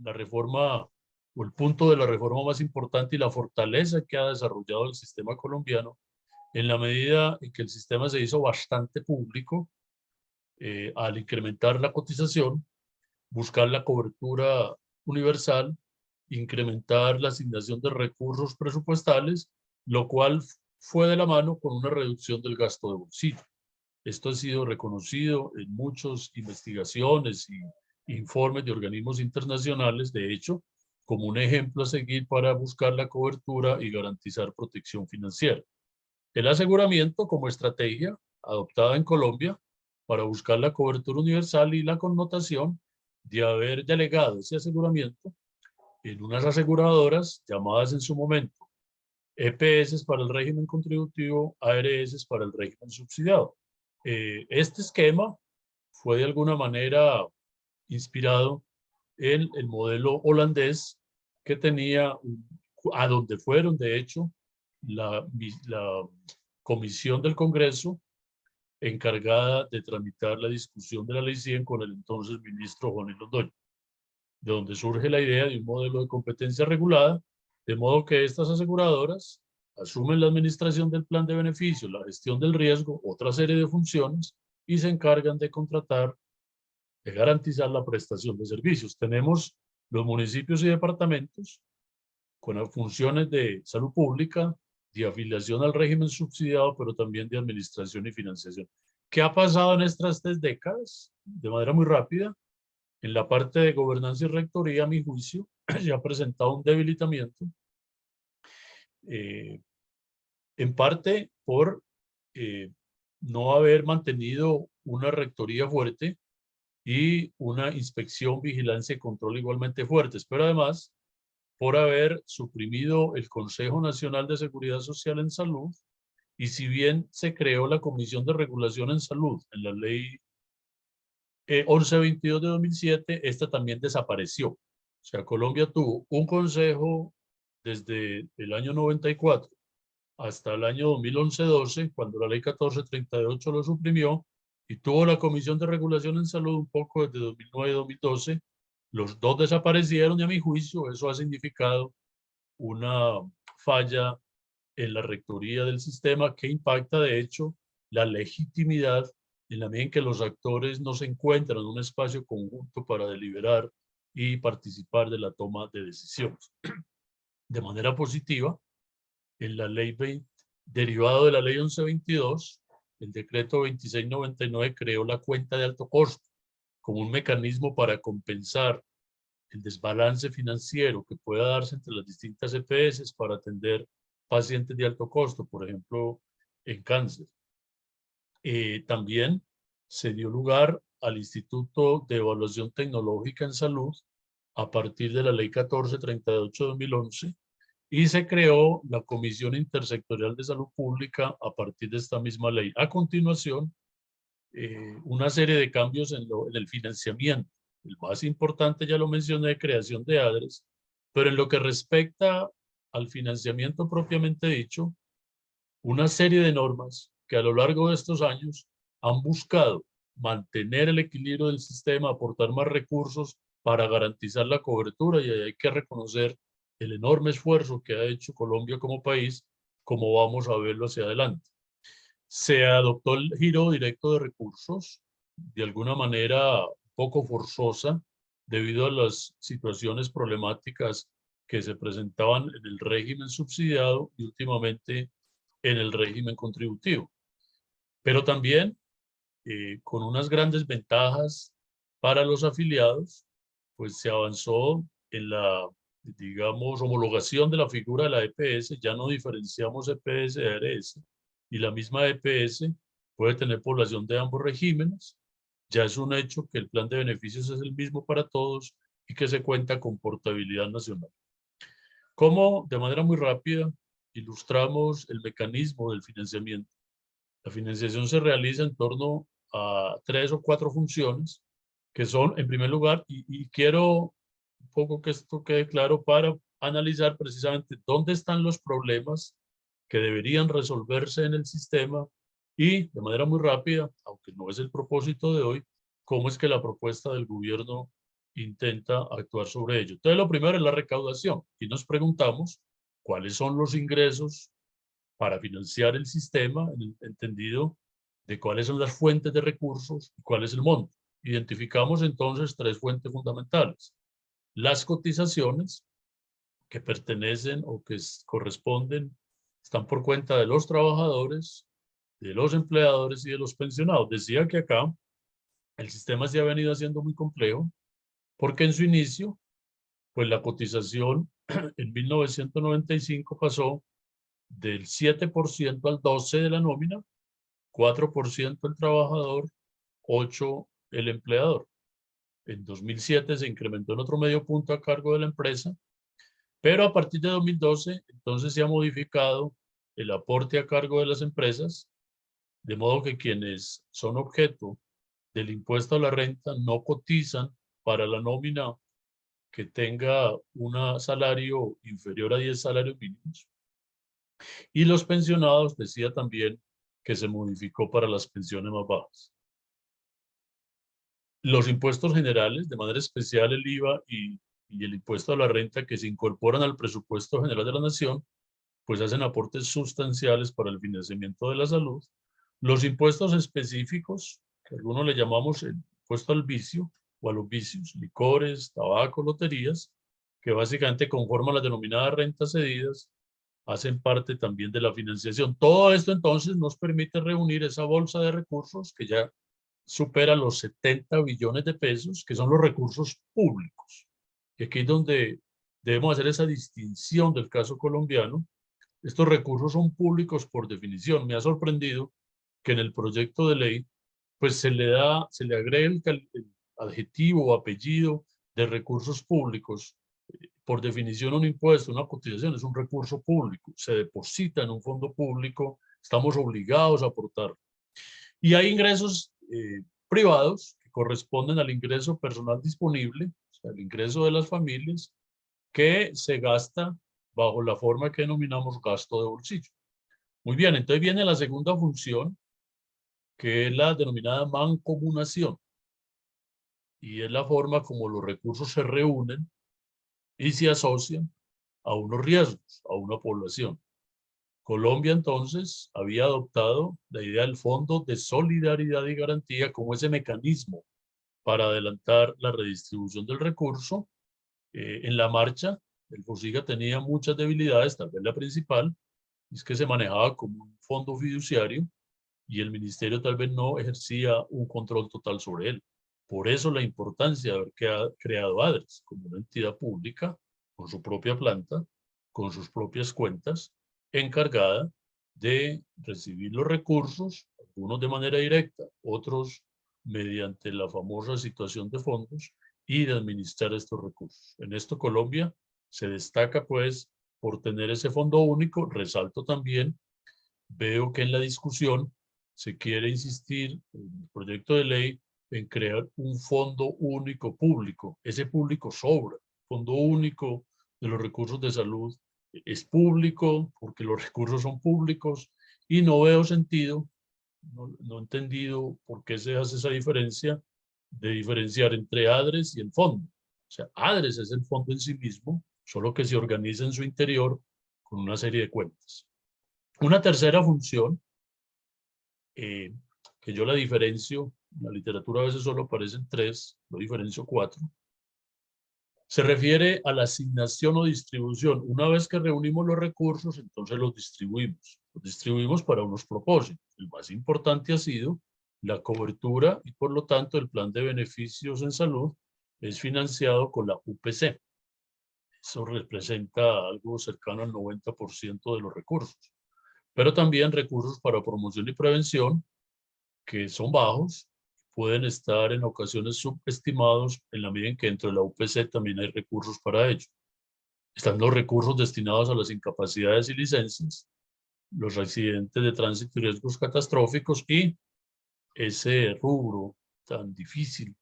la reforma o el punto de la reforma más importante y la fortaleza que ha desarrollado el sistema colombiano, en la medida en que el sistema se hizo bastante público al incrementar la cotización, buscar la cobertura universal, incrementar la asignación de recursos presupuestales, lo cual fue de la mano con una reducción del gasto de bolsillo. Esto ha sido reconocido en muchas investigaciones y informes de organismos internacionales, de hecho, como un ejemplo a seguir para buscar la cobertura y garantizar protección financiera. El aseguramiento como estrategia adoptada en Colombia para buscar la cobertura universal y la connotación de haber delegado ese aseguramiento en unas aseguradoras llamadas en su momento EPS para el régimen contributivo, ARS para el régimen subsidiado. Este esquema fue de alguna manera inspirado en el modelo holandés que tenía, a donde fueron de hecho la comisión del Congreso encargada de tramitar la discusión de la ley 100 con el entonces ministro Juan Londoño, de donde surge la idea de un modelo de competencia regulada, de modo que estas aseguradoras asumen la administración del plan de beneficios, la gestión del riesgo, otra serie de funciones, y se encargan de contratar, de garantizar la prestación de servicios. Tenemos los municipios y departamentos con las funciones de salud pública, de afiliación al régimen subsidiado, pero también de administración y financiación. ¿Qué ha pasado en estas 3 décadas? De manera muy rápida, en la parte de gobernanza y rectoría, a mi juicio, se ha presentado un debilitamiento, en parte por no haber mantenido una rectoría fuerte y una inspección, vigilancia y control igualmente fuertes, pero además por haber suprimido el Consejo Nacional de Seguridad Social en Salud, y si bien se creó la Comisión de Regulación en Salud en la ley 1122 de 2007, esta también desapareció. O sea, Colombia tuvo un consejo desde el año 94 hasta el año 2011-12, cuando la ley 1438 lo suprimió, y tuvo la Comisión de Regulación en Salud un poco desde 2009-2012. Los 2 desaparecieron y a mi juicio eso ha significado una falla en la rectoría del sistema que impacta de hecho la legitimidad en la medida en que los actores no se encuentran en un espacio conjunto para deliberar y participar de la toma de decisiones. De manera positiva, en la ley 20, derivado de la ley 1122, el decreto 2699 creó la cuenta de alto costo como un mecanismo para compensar el desbalance financiero que pueda darse entre las distintas EPS para atender pacientes de alto costo, por ejemplo, en cáncer. También se dio lugar al Instituto de Evaluación Tecnológica en Salud a partir de la Ley 1438 de 2011 y se creó la Comisión Intersectorial de Salud Pública a partir de esta misma ley. A continuación, una serie de cambios en el financiamiento. El más importante, ya lo mencioné, creación de ADRES, pero en lo que respecta al financiamiento propiamente dicho, una serie de normas que a lo largo de estos años han buscado mantener el equilibrio del sistema, aportar más recursos para garantizar la cobertura, y hay que reconocer el enorme esfuerzo que ha hecho Colombia como país, como vamos a verlo hacia adelante. Se adoptó el giro directo de recursos, de alguna manera poco forzosa, debido a las situaciones problemáticas que se presentaban en el régimen subsidiado y últimamente en el régimen contributivo. Pero también con unas grandes ventajas para los afiliados, pues se avanzó en la, digamos, homologación de la figura de la EPS. Ya no diferenciamos EPS de ARS, y la misma EPS puede tener población de ambos regímenes. Ya es un hecho que el plan de beneficios es el mismo para todos y que se cuenta con portabilidad nacional. ¿Cómo, de manera muy rápida, ilustramos el mecanismo del financiamiento? La financiación se realiza en torno a 3 o 4 funciones, que son, en primer lugar, y quiero un poco que esto quede claro para analizar precisamente dónde están los problemas que deberían resolverse en el sistema y, de manera muy rápida, aunque no es el propósito de hoy, cómo es que la propuesta del gobierno intenta actuar sobre ello. Entonces, lo primero es la recaudación, y nos preguntamos cuáles son los ingresos para financiar el sistema, en el entendido de cuáles son las fuentes de recursos y cuál es el monto. Identificamos entonces 3 fuentes fundamentales: las cotizaciones, que pertenecen o que corresponden, están por cuenta de los trabajadores, de los empleadores y de los pensionados. Decía que acá el sistema se ha venido haciendo muy complejo, porque en su inicio, pues la cotización en 1995 pasó del 7% al 12% de la nómina, 4% el trabajador, 8% el empleador. En 2007 se incrementó en otro medio punto a cargo de la empresa, pero a partir de 2012 entonces se ha modificado el aporte a cargo de las empresas, de modo que quienes son objeto del impuesto a la renta no cotizan para la nómina que tenga un salario inferior a 10 salarios mínimos. Y los pensionados, decía también que se modificó para las pensiones más bajas. Los impuestos generales, de manera especial el IVA y el impuesto a la renta, que se incorporan al presupuesto general de la nación, pues hacen aportes sustanciales para el financiamiento de la salud. Los impuestos específicos, que algunos le llamamos el impuesto al vicio o a los vicios, licores, tabaco, loterías, que básicamente conforman las denominadas rentas cedidas, hacen parte también de la financiación. Todo esto entonces nos permite reunir esa bolsa de recursos que ya supera los 70 billones de pesos, que son los recursos públicos. Y aquí es donde debemos hacer esa distinción del caso colombiano. Estos recursos son públicos por definición. Me ha sorprendido que en el proyecto de ley pues se le agrega el adjetivo o apellido de recursos públicos. Por definición, un impuesto, una cotización es un recurso público, se deposita en un fondo público, estamos obligados a aportar. Y hay ingresos privados que corresponden al ingreso personal disponible, o sea, el ingreso de las familias, que se gasta bajo la forma que denominamos gasto de bolsillo. Muy bien, entonces viene la segunda función, que es la denominada mancomunación, y es la forma como los recursos se reúnen y se asocian a unos riesgos, a una población. Colombia entonces había adoptado la idea del Fondo de Solidaridad y Garantía como ese mecanismo para adelantar la redistribución del recurso. En la marcha, el FOSIGA tenía muchas debilidades, tal vez la principal es que se manejaba como un fondo fiduciario y el ministerio tal vez no ejercía un control total sobre él. Por eso la importancia de haber creado ADRES como una entidad pública, con su propia planta, con sus propias cuentas, encargada de recibir los recursos, algunos de manera directa, otros mediante la famosa situación de fondos, y de administrar estos recursos. En esto Colombia se destaca pues por tener ese fondo único. Resalto también, veo que en la discusión se quiere insistir en el proyecto de ley en crear un fondo único público. Ese público sobra. Fondo único de los recursos de salud es público porque los recursos son públicos, y no veo sentido, no he entendido por qué se hace esa diferencia de diferenciar entre ADRES y el fondo. O sea, ADRES es el fondo en sí mismo, solo que se organiza en su interior con una serie de cuentas. Una tercera función, que yo la diferencio, en la literatura a veces solo aparecen 3, lo diferencio 4, Se refiere a la asignación o distribución. Una vez que reunimos los recursos, entonces los distribuimos. Los distribuimos para unos propósitos. El más importante ha sido la cobertura y por lo tanto el plan de beneficios en salud es financiado con la UPC. Eso representa algo cercano al 90% de los recursos. Pero también recursos para promoción y prevención, que son bajos, pueden estar en ocasiones subestimados en la medida en que dentro de la UPC también hay recursos para ello. Están los recursos destinados a las incapacidades y licencias, los accidentes de tránsito y riesgos catastróficos y ese rubro tan difícil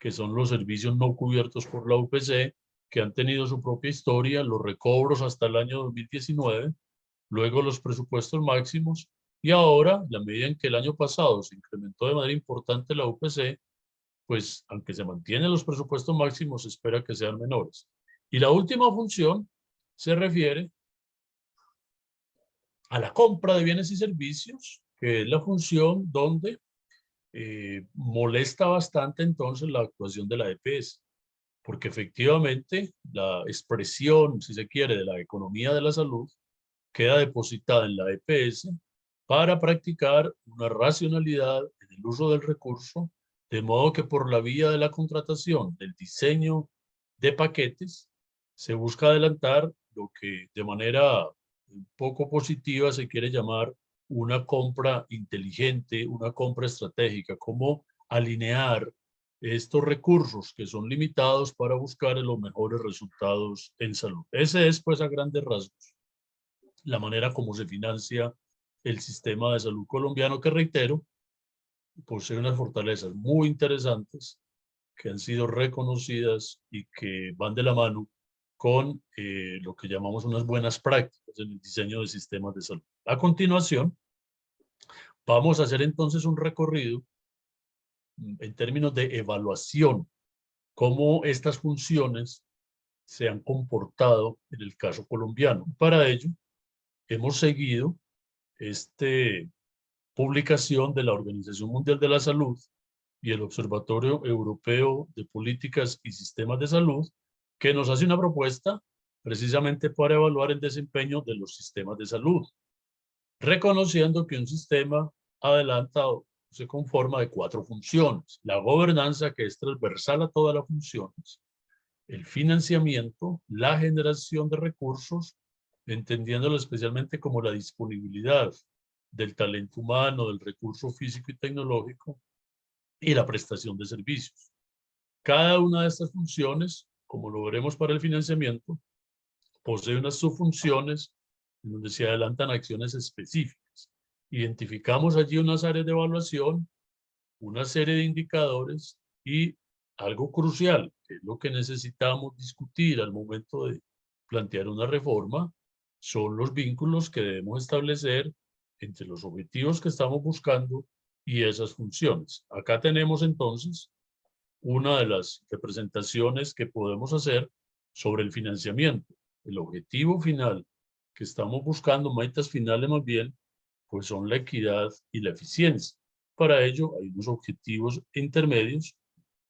que son los servicios no cubiertos por la UPC, que han tenido su propia historia, los recobros hasta el año 2019, luego los presupuestos máximos, y ahora, la medida en que el año pasado se incrementó de manera importante la UPC, pues aunque se mantienen los presupuestos máximos, se espera que sean menores. Y la última función se refiere a la compra de bienes y servicios, que es la función donde molesta bastante entonces la actuación de la EPS, porque efectivamente la expresión, si se quiere, de la economía de la salud queda depositada en la EPS para practicar una racionalidad en el uso del recurso, de modo que por la vía de la contratación, del diseño de paquetes, se busca adelantar lo que de manera un poco positiva se quiere llamar una compra inteligente, una compra estratégica, cómo alinear estos recursos que son limitados para buscar los mejores resultados en salud. Ese es, pues, a grandes rasgos, la manera como se financia el sistema de salud colombiano, que reitero, posee unas fortalezas muy interesantes que han sido reconocidas y que van de la mano con lo que llamamos unas buenas prácticas en el diseño de sistemas de salud. A continuación, vamos a hacer entonces un recorrido en términos de evaluación, cómo estas funciones se han comportado en el caso colombiano. Para ello, hemos seguido esta publicación de la Organización Mundial de la Salud y el Observatorio Europeo de Políticas y Sistemas de Salud, que nos hace una propuesta precisamente para evaluar el desempeño de los sistemas de salud, reconociendo que un sistema adelantado se conforma de 4 funciones: la gobernanza, que es transversal a todas las funciones; el financiamiento; la generación de recursos, entendiéndolo especialmente como la disponibilidad del talento humano, del recurso físico y tecnológico; y la prestación de servicios. Cada una de estas funciones, como lo veremos para el financiamiento, posee unas subfunciones en donde se adelantan acciones específicas. Identificamos allí unas áreas de evaluación, una serie de indicadores y algo crucial, que es lo que necesitamos discutir al momento de plantear una reforma, son los vínculos que debemos establecer entre los objetivos que estamos buscando y esas funciones. Acá tenemos entonces una de las representaciones que podemos hacer sobre el financiamiento. El objetivo final que estamos buscando, metas finales más bien, pues son la equidad y la eficiencia. Para ello hay unos objetivos intermedios,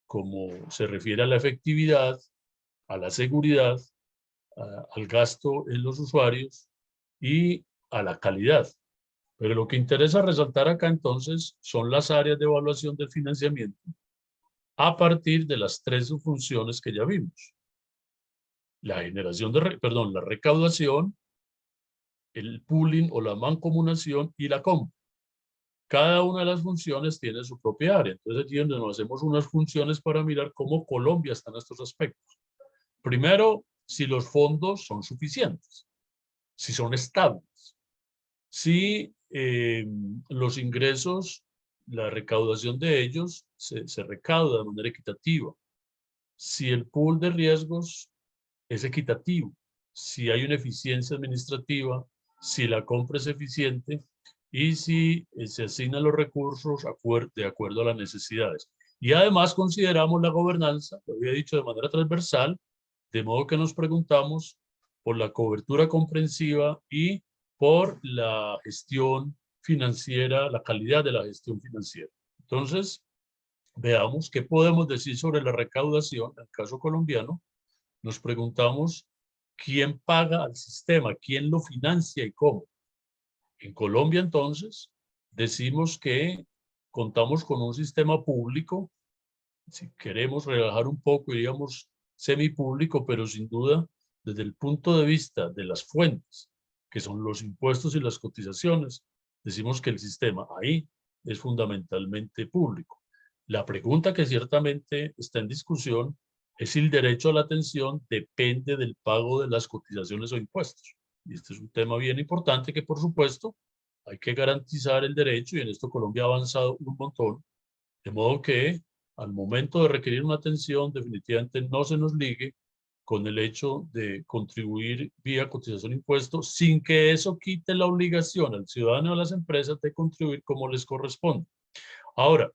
como se refiere a la efectividad, a la seguridad, al gasto en los usuarios y a la calidad. Pero lo que interesa resaltar acá entonces son las áreas de evaluación del financiamiento a partir de las 3 subfunciones que ya vimos: la generación de, la recaudación, el pooling o la mancomunación y la compra. Cada una de las funciones tiene su propia área. Entonces aquí es donde nos hacemos unas funciones para mirar cómo Colombia está en estos aspectos. Primero, si los fondos son suficientes, si son estables, si los ingresos, la recaudación de ellos se recauda de manera equitativa, si el pool de riesgos es equitativo, si hay una eficiencia administrativa, si la compra es eficiente y si se asignan los recursos de acuerdo a las necesidades. Y además consideramos la gobernanza, lo había dicho, de manera transversal, de modo que nos preguntamos por la cobertura comprensiva y por la gestión financiera, la calidad de la gestión financiera. Entonces, veamos qué podemos decir sobre la recaudación en el caso colombiano. nos preguntamos quién paga al sistema, quién lo financia y cómo. En Colombia, entonces, decimos que contamos con un sistema público. Si queremos relajar un poco, diríamos semipúblico, pero sin duda, desde el punto de vista de las fuentes, que son los impuestos y las cotizaciones, decimos que el sistema ahí es fundamentalmente público. La pregunta que ciertamente está en discusión es si el derecho a la atención depende del pago de las cotizaciones o impuestos. Y este es un tema bien importante que, por supuesto, hay que garantizar el derecho, y en esto Colombia ha avanzado un montón, de modo que al momento de requerir una atención definitivamente no se nos ligue con el hecho de contribuir vía cotización e impuesto, sin que eso quite la obligación al ciudadano o a las empresas de contribuir como les corresponde. Ahora,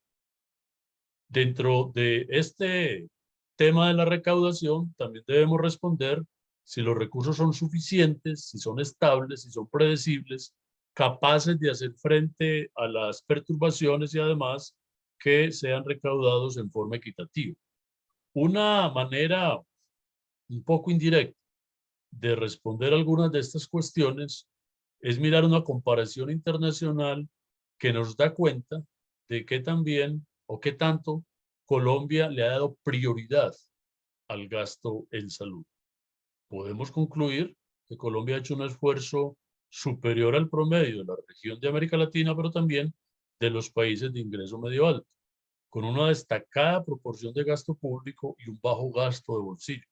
dentro de este tema de la recaudación, también debemos responder si los recursos son suficientes, si son estables, si son predecibles, capaces de hacer frente a las perturbaciones y además que sean recaudados en forma equitativa. Una manera un poco indirecta de responder algunas de estas cuestiones es mirar una comparación internacional que nos da cuenta de que también o qué tanto Colombia le ha dado prioridad al gasto en salud. Podemos concluir que Colombia ha hecho un esfuerzo superior al promedio de la región de América Latina, pero también de los países de ingreso medio alto, con una destacada proporción de gasto público y un bajo gasto de bolsillo,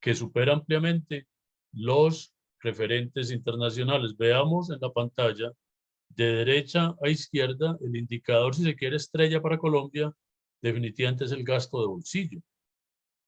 que supera ampliamente los referentes internacionales. Veamos en la pantalla, de derecha a izquierda, el indicador, si se quiere, estrella para Colombia, definitivamente es el gasto de bolsillo,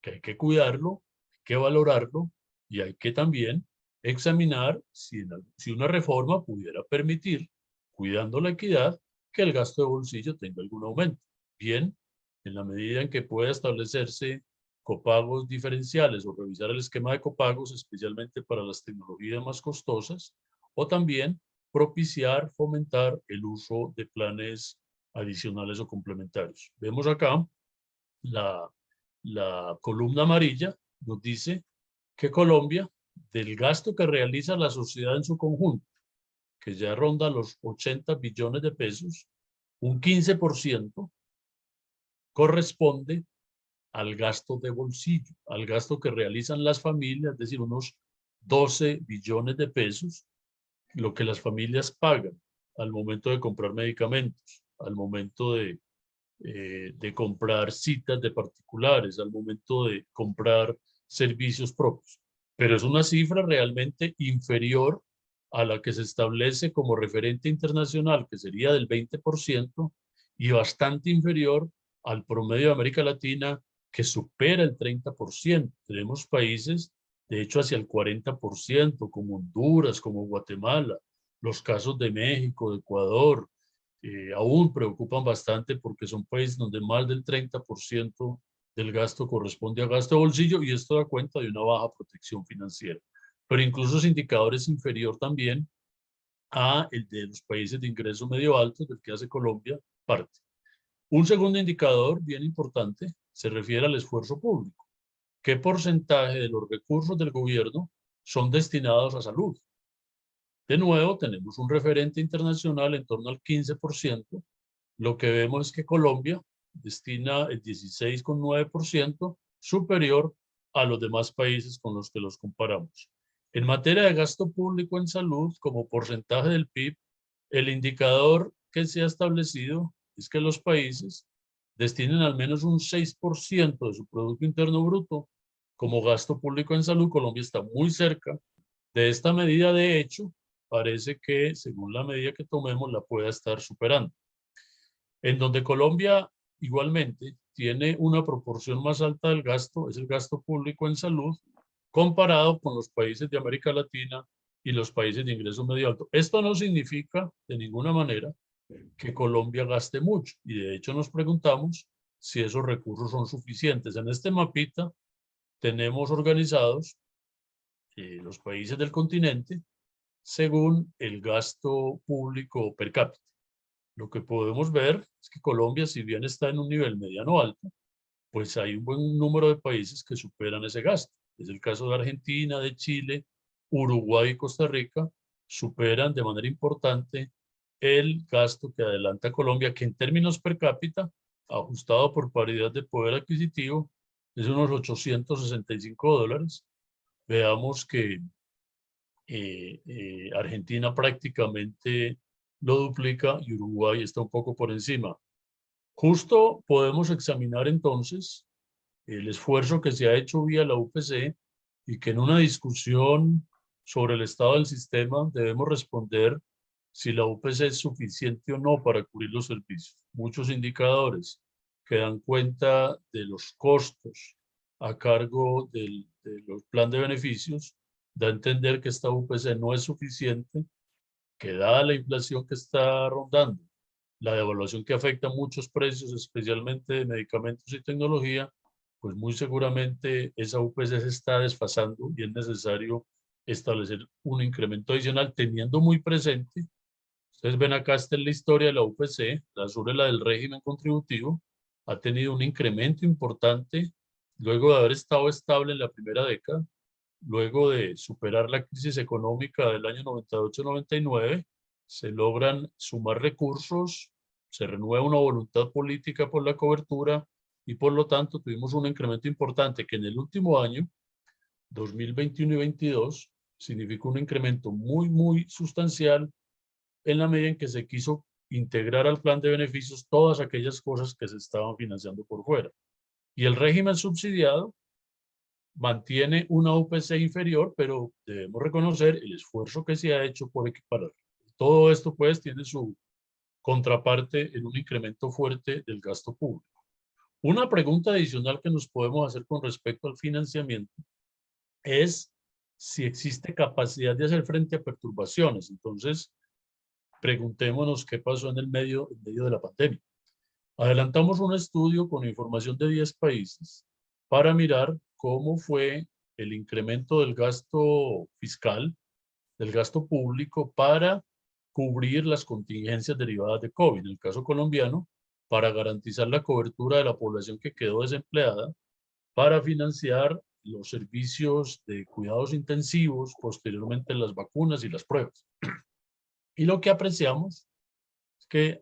que hay que cuidarlo, hay que valorarlo y hay que también examinar si una reforma pudiera permitir, cuidando la equidad, que el gasto de bolsillo tenga algún aumento. Bien, en la medida en que pueda establecerse copagos diferenciales o revisar el esquema de copagos, especialmente para las tecnologías más costosas, o también propiciar, fomentar el uso de planes adicionales o complementarios. Vemos acá la columna amarilla, nos dice que Colombia, del gasto que realiza la sociedad en su conjunto, que ya ronda los 80 billones de pesos, un 15% corresponde al gasto de bolsillo, al gasto que realizan las familias, es decir, unos 12 billones de pesos, lo que las familias pagan al momento de comprar medicamentos, al momento de comprar citas de particulares, al momento de comprar servicios propios. Pero es una cifra realmente inferior a la que se establece como referente internacional, que sería del 20%, y bastante inferior al promedio de América Latina, que supera el 30%. Tenemos países, de hecho, hacia el 40%, como Honduras, como Guatemala, los casos de México, de Ecuador, aún preocupan bastante porque son países donde más del 30% del gasto corresponde a gasto de bolsillo y esto da cuenta de una baja protección financiera. Pero incluso ese indicador es inferior también a el de los países de ingreso medio alto, del que hace Colombia parte. Un segundo indicador bien importante se refiere al esfuerzo público. ¿Qué porcentaje de los recursos del gobierno son destinados a salud? De nuevo, tenemos un referente internacional en torno al 15%. Lo que vemos es que Colombia destina el 16,9%, superior a los demás países con los que los comparamos. En materia de gasto público en salud, como porcentaje del PIB, el indicador que se ha establecido es que los países destinen al menos un 6% de su Producto Interno Bruto como gasto público en salud. Colombia está muy cerca de esta medida. De hecho, parece que según la medida que tomemos la pueda estar superando. En donde Colombia igualmente tiene una proporción más alta del gasto, es el gasto público en salud, comparado con los países de América Latina y los países de ingreso medio alto. Esto no significa de ninguna manera que Colombia gaste mucho y de hecho nos preguntamos si esos recursos son suficientes. En este mapita tenemos organizados los países del continente según el gasto público per cápita. Lo que podemos ver es que Colombia, si bien está en un nivel mediano alto, pues hay un buen número de países que superan ese gasto. es el caso de Argentina, de Chile, Uruguay y Costa Rica, superan de manera importante el gasto que adelanta Colombia, que en términos per cápita, ajustado por paridad de poder adquisitivo, es unos $865. Veamos que Argentina prácticamente lo duplica y Uruguay está un poco por encima. Justo podemos examinar entonces el esfuerzo que se ha hecho vía la UPC y que en una discusión sobre el estado del sistema debemos responder si la UPC es suficiente o no para cubrir los servicios. Muchos indicadores que dan cuenta de los costos a cargo de los planes de beneficios da a entender que esta UPC no es suficiente, que dada la inflación que está rondando, la devaluación que afecta a muchos precios, especialmente de medicamentos y tecnología, pues muy seguramente esa UPC se está desfasando y es necesario establecer un incremento adicional, teniendo muy presente, ustedes ven acá está en la historia de la UPC, la sobre la del régimen contributivo, ha tenido un incremento importante luego de haber estado estable en la primera década, luego de superar la crisis económica del año 98-99, se logran sumar recursos, se renueva una voluntad política por la cobertura y por lo tanto tuvimos un incremento importante que en el último año, 2021 y 2022, significó un incremento muy sustancial en la medida en que se quiso integrar al plan de beneficios todas aquellas cosas que se estaban financiando por fuera. Y el régimen subsidiado mantiene una UPC inferior, pero debemos reconocer el esfuerzo que se ha hecho por equiparar. Todo esto pues tiene su contraparte en un incremento fuerte del gasto público. Una pregunta adicional que nos podemos hacer con respecto al financiamiento es si existe capacidad de hacer frente a perturbaciones. Entonces, preguntémonos qué pasó en medio de la pandemia. Adelantamos un estudio con información de 10 países para mirar cómo fue el incremento del gasto fiscal, del gasto público para cubrir las contingencias derivadas de COVID. En el caso colombiano, para garantizar la cobertura de la población que quedó desempleada, para financiar los servicios de cuidados intensivos, posteriormente las vacunas y las pruebas. Y lo que apreciamos es que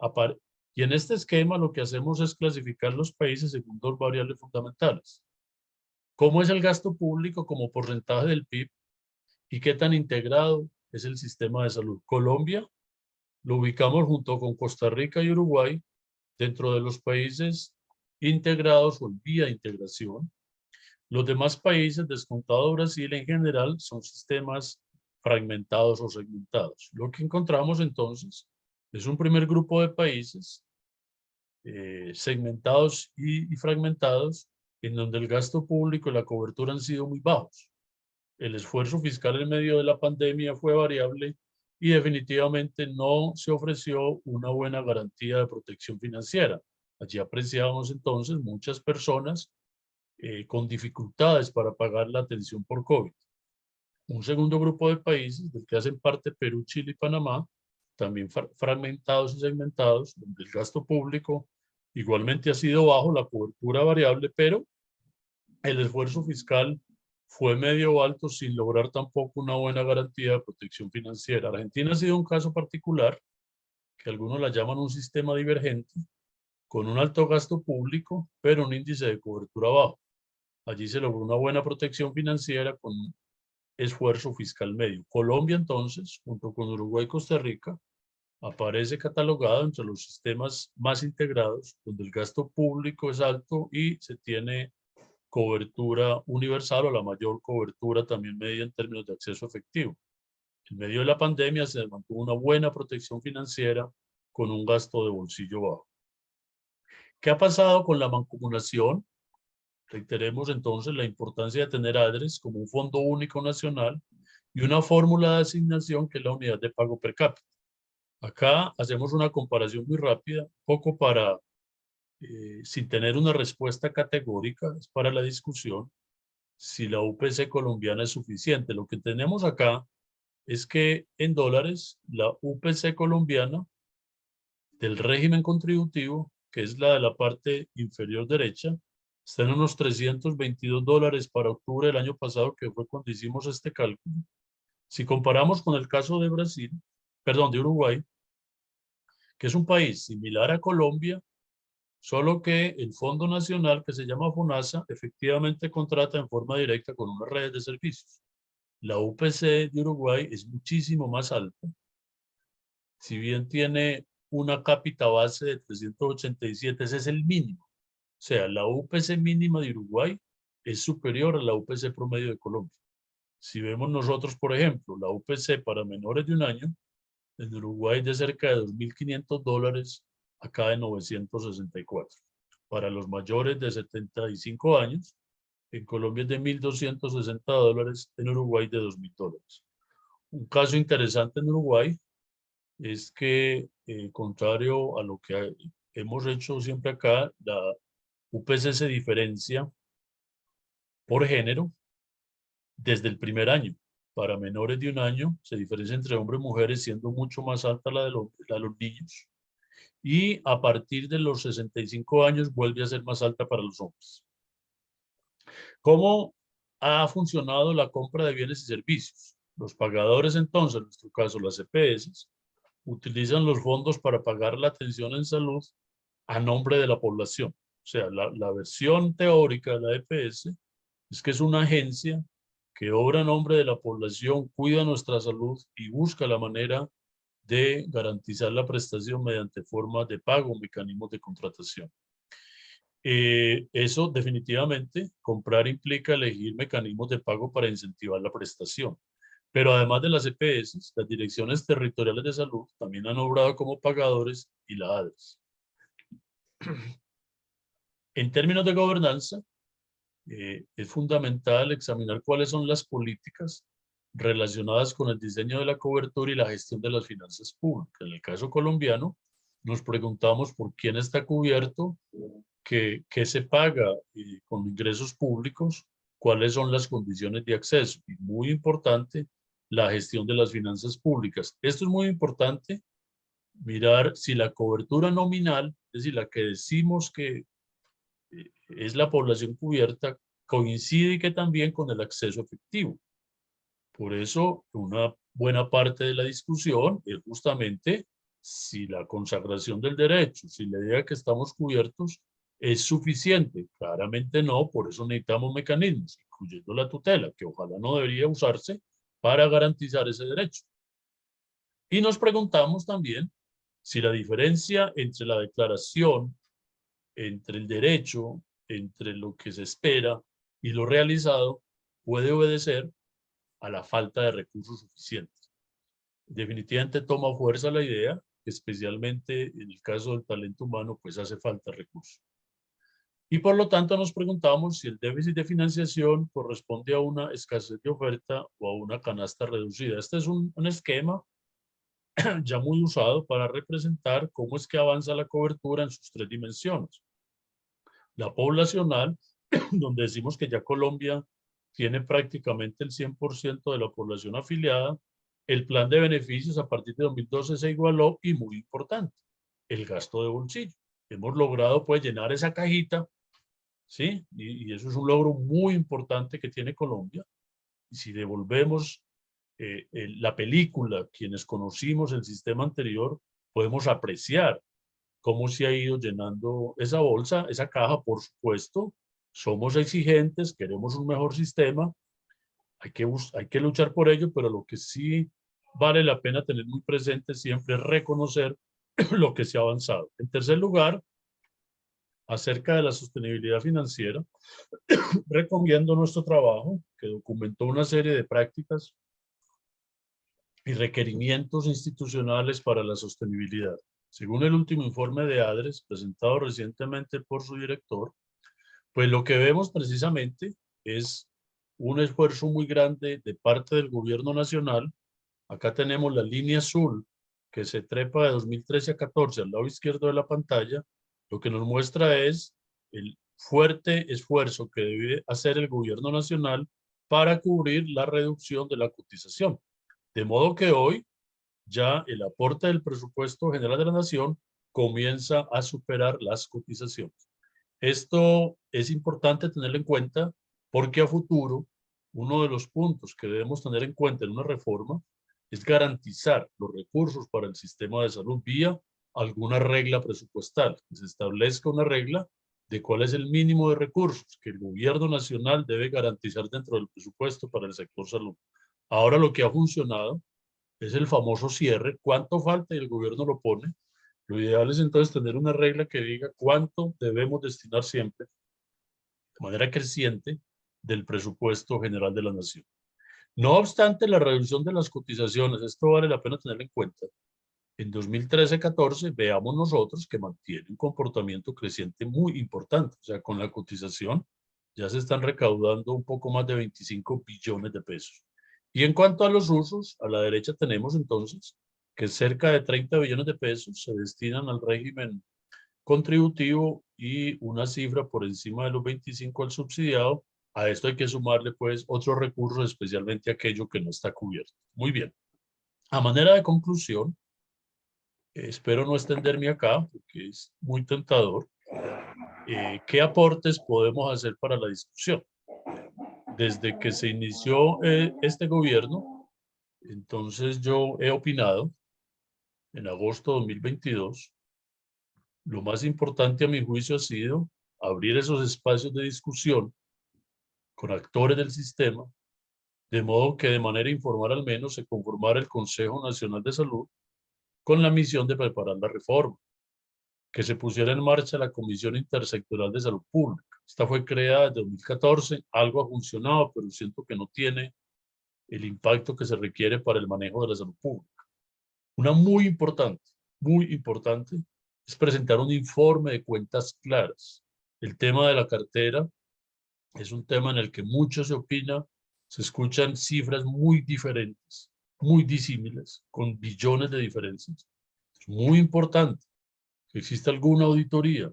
y en este esquema lo que hacemos es clasificar los países según dos variables fundamentales. ¿Cómo es el gasto público como porcentaje del PIB y qué tan integrado es el sistema de salud? Colombia lo ubicamos junto con Costa Rica y Uruguay dentro de los países integrados o en vía de integración. Los demás países, descontado Brasil en general, son sistemas fragmentados o segmentados. Lo que encontramos entonces es un primer grupo de países segmentados y fragmentados en donde el gasto público y la cobertura han sido muy bajos. El esfuerzo fiscal en medio de la pandemia fue variable y definitivamente no se ofreció una buena garantía de protección financiera. Allí apreciamos entonces muchas personas con dificultades para pagar la atención por COVID. Un segundo grupo de países, del que hacen parte Perú, Chile y Panamá, también fragmentados y segmentados, donde el gasto público igualmente ha sido bajo, la cobertura variable, pero el esfuerzo fiscal fue medio o alto sin lograr tampoco una buena garantía de protección financiera. Argentina ha sido un caso particular, que algunos la llaman un sistema divergente, con un alto gasto público, pero un índice de cobertura bajo. Allí se logró una buena protección financiera con esfuerzo fiscal medio. Colombia, entonces, junto con Uruguay y Costa Rica, aparece catalogado entre los sistemas más integrados, donde el gasto público es alto y se tiene cobertura universal o la mayor cobertura también medida en términos de acceso efectivo. En medio de la pandemia se mantuvo una buena protección financiera con un gasto de bolsillo bajo. ¿Qué ha pasado con la mancomunación? Reiteremos entonces la importancia de tener ADRES como un fondo único nacional y una fórmula de asignación que es la unidad de pago per cápita. Acá hacemos una comparación muy rápida, poco para, sin tener una respuesta categórica, es para la discusión, si la UPC colombiana es suficiente. Lo que tenemos acá es que en dólares la UPC colombiana del régimen contributivo, que es la de la parte inferior derecha, está en unos $322 para octubre del año pasado, que fue cuando hicimos este cálculo. Si comparamos con el caso de Brasil, perdón, de Uruguay, que es un país similar a Colombia, solo que el Fondo Nacional, que se llama FONASA, efectivamente contrata en forma directa con una red de servicios. La UPC de Uruguay es muchísimo más alta. Si bien tiene una cápita base de 387, ese es el mínimo. O sea, la UPC mínima de Uruguay es superior a la UPC promedio de Colombia. Si vemos nosotros, por ejemplo, la UPC para menores de 1 año, en Uruguay de cerca de $2.500, acá de 964. Para los mayores de 75 años, en Colombia es de $1.260, en Uruguay de $2.000. Un caso interesante en Uruguay es que, contrario a lo que hemos hecho siempre acá, la UPC se diferencia por género desde el primer año. Para menores de 1 año se diferencia entre hombres y mujeres, siendo mucho más alta la de los niños. Y a partir de los 65 años vuelve a ser más alta para los hombres. ¿Cómo ha funcionado la compra de bienes y servicios? Los pagadores, entonces, en nuestro caso las EPS, utilizan los fondos para pagar la atención en salud a nombre de la población. O sea, la versión teórica de la EPS es que es una agencia que obra a nombre de la población, cuida nuestra salud y busca la manera de garantizar la prestación mediante formas de pago, mecanismos de contratación. Eso definitivamente, comprar implica elegir mecanismos de pago para incentivar la prestación. Pero además de las EPS, las direcciones territoriales de salud también han obrado como pagadores y la ADRES. En términos de gobernanza, es fundamental examinar cuáles son las políticas relacionadas con el diseño de la cobertura y la gestión de las finanzas públicas. En el caso colombiano, nos preguntamos por quién está cubierto, qué se paga con ingresos públicos, cuáles son las condiciones de acceso. Y muy importante, la gestión de las finanzas públicas. Esto es muy importante, mirar si la cobertura nominal, es decir, la que decimos que es la población cubierta, coincide que también con el acceso efectivo. Por eso, una buena parte de la discusión es justamente si la consagración del derecho, si la idea que estamos cubiertos es suficiente. Claramente no, por eso necesitamos mecanismos, incluyendo la tutela, que ojalá no debería usarse para garantizar ese derecho. Y nos preguntamos también si la diferencia entre la declaración, entre el derecho, entre lo que se espera y lo realizado, puede obedecer a la falta de recursos suficientes. Definitivamente toma fuerza la idea, especialmente en el caso del talento humano, pues hace falta recursos. Y por lo tanto nos preguntamos si el déficit de financiación corresponde a una escasez de oferta o a una canasta reducida. Este es un esquema ya muy usado para representar cómo es que avanza la cobertura en sus 3 dimensiones. La poblacional, donde decimos que ya Colombia tiene prácticamente el 100% de la población afiliada. El plan de beneficios a partir de 2012 se igualó y muy importante, el gasto de bolsillo. Hemos logrado pues llenar esa cajita, ¿sí? Y eso es un logro muy importante que tiene Colombia. Y si devolvemos la película, quienes conocimos el sistema anterior, podemos apreciar cómo se ha ido llenando esa bolsa, esa caja. Por supuesto, somos exigentes, queremos un mejor sistema, hay que luchar por ello, pero lo que sí vale la pena tener muy presente siempre es reconocer lo que se ha avanzado. En tercer lugar, acerca de la sostenibilidad financiera, recomiendo nuestro trabajo, que documentó una serie de prácticas y requerimientos institucionales para la sostenibilidad. Según el último informe de ADRES, presentado recientemente por su director, pues lo que vemos precisamente es un esfuerzo muy grande de parte del gobierno nacional. Acá tenemos la línea azul que se trepa de 2013 a 14 al lado izquierdo de la pantalla. Lo que nos muestra es el fuerte esfuerzo que debe hacer el gobierno nacional para cubrir la reducción de la cotización. De modo que hoy ya el aporte del presupuesto general de la nación comienza a superar las cotizaciones. Esto es importante tenerlo en cuenta porque a futuro uno de los puntos que debemos tener en cuenta en una reforma es garantizar los recursos para el sistema de salud vía alguna regla presupuestal, que se establezca una regla de cuál es el mínimo de recursos que el gobierno nacional debe garantizar dentro del presupuesto para el sector salud. Ahora lo que ha funcionado es el famoso cierre, cuánto falta y el gobierno lo pone. Lo ideal es entonces tener una regla que diga cuánto debemos destinar siempre, de manera creciente, del presupuesto general de la nación. No obstante la reducción de las cotizaciones, esto vale la pena tener en cuenta. En 2013-14 veamos nosotros que mantiene un comportamiento creciente muy importante. O sea, con la cotización ya se están recaudando un poco más de 25 billones de pesos. Y en cuanto a los usos, a la derecha tenemos entonces que cerca de 30 billones de pesos se destinan al régimen contributivo y una cifra por encima de los 25 al subsidiado. A esto hay que sumarle pues otros recursos, especialmente aquello que no está cubierto. Muy bien. A manera de conclusión, espero no extenderme acá porque es muy tentador. ¿Qué aportes podemos hacer para la discusión? Desde que se inició este gobierno, entonces yo he opinado en agosto de 2022, lo más importante a mi juicio ha sido abrir esos espacios de discusión con actores del sistema, de modo que de manera informal al menos se conformara el Consejo Nacional de Salud con la misión de preparar la reforma, que se pusiera en marcha la Comisión Intersectorial de Salud Pública. Esta fue creada en 2014, algo ha funcionado, pero siento que no tiene el impacto que se requiere para el manejo de la salud pública. Una muy importante, es presentar un informe de cuentas claras. El tema de la cartera es un tema en el que mucho se opina, se escuchan cifras muy diferentes, muy disímiles, con billones de diferencias. Es muy importante que exista alguna auditoría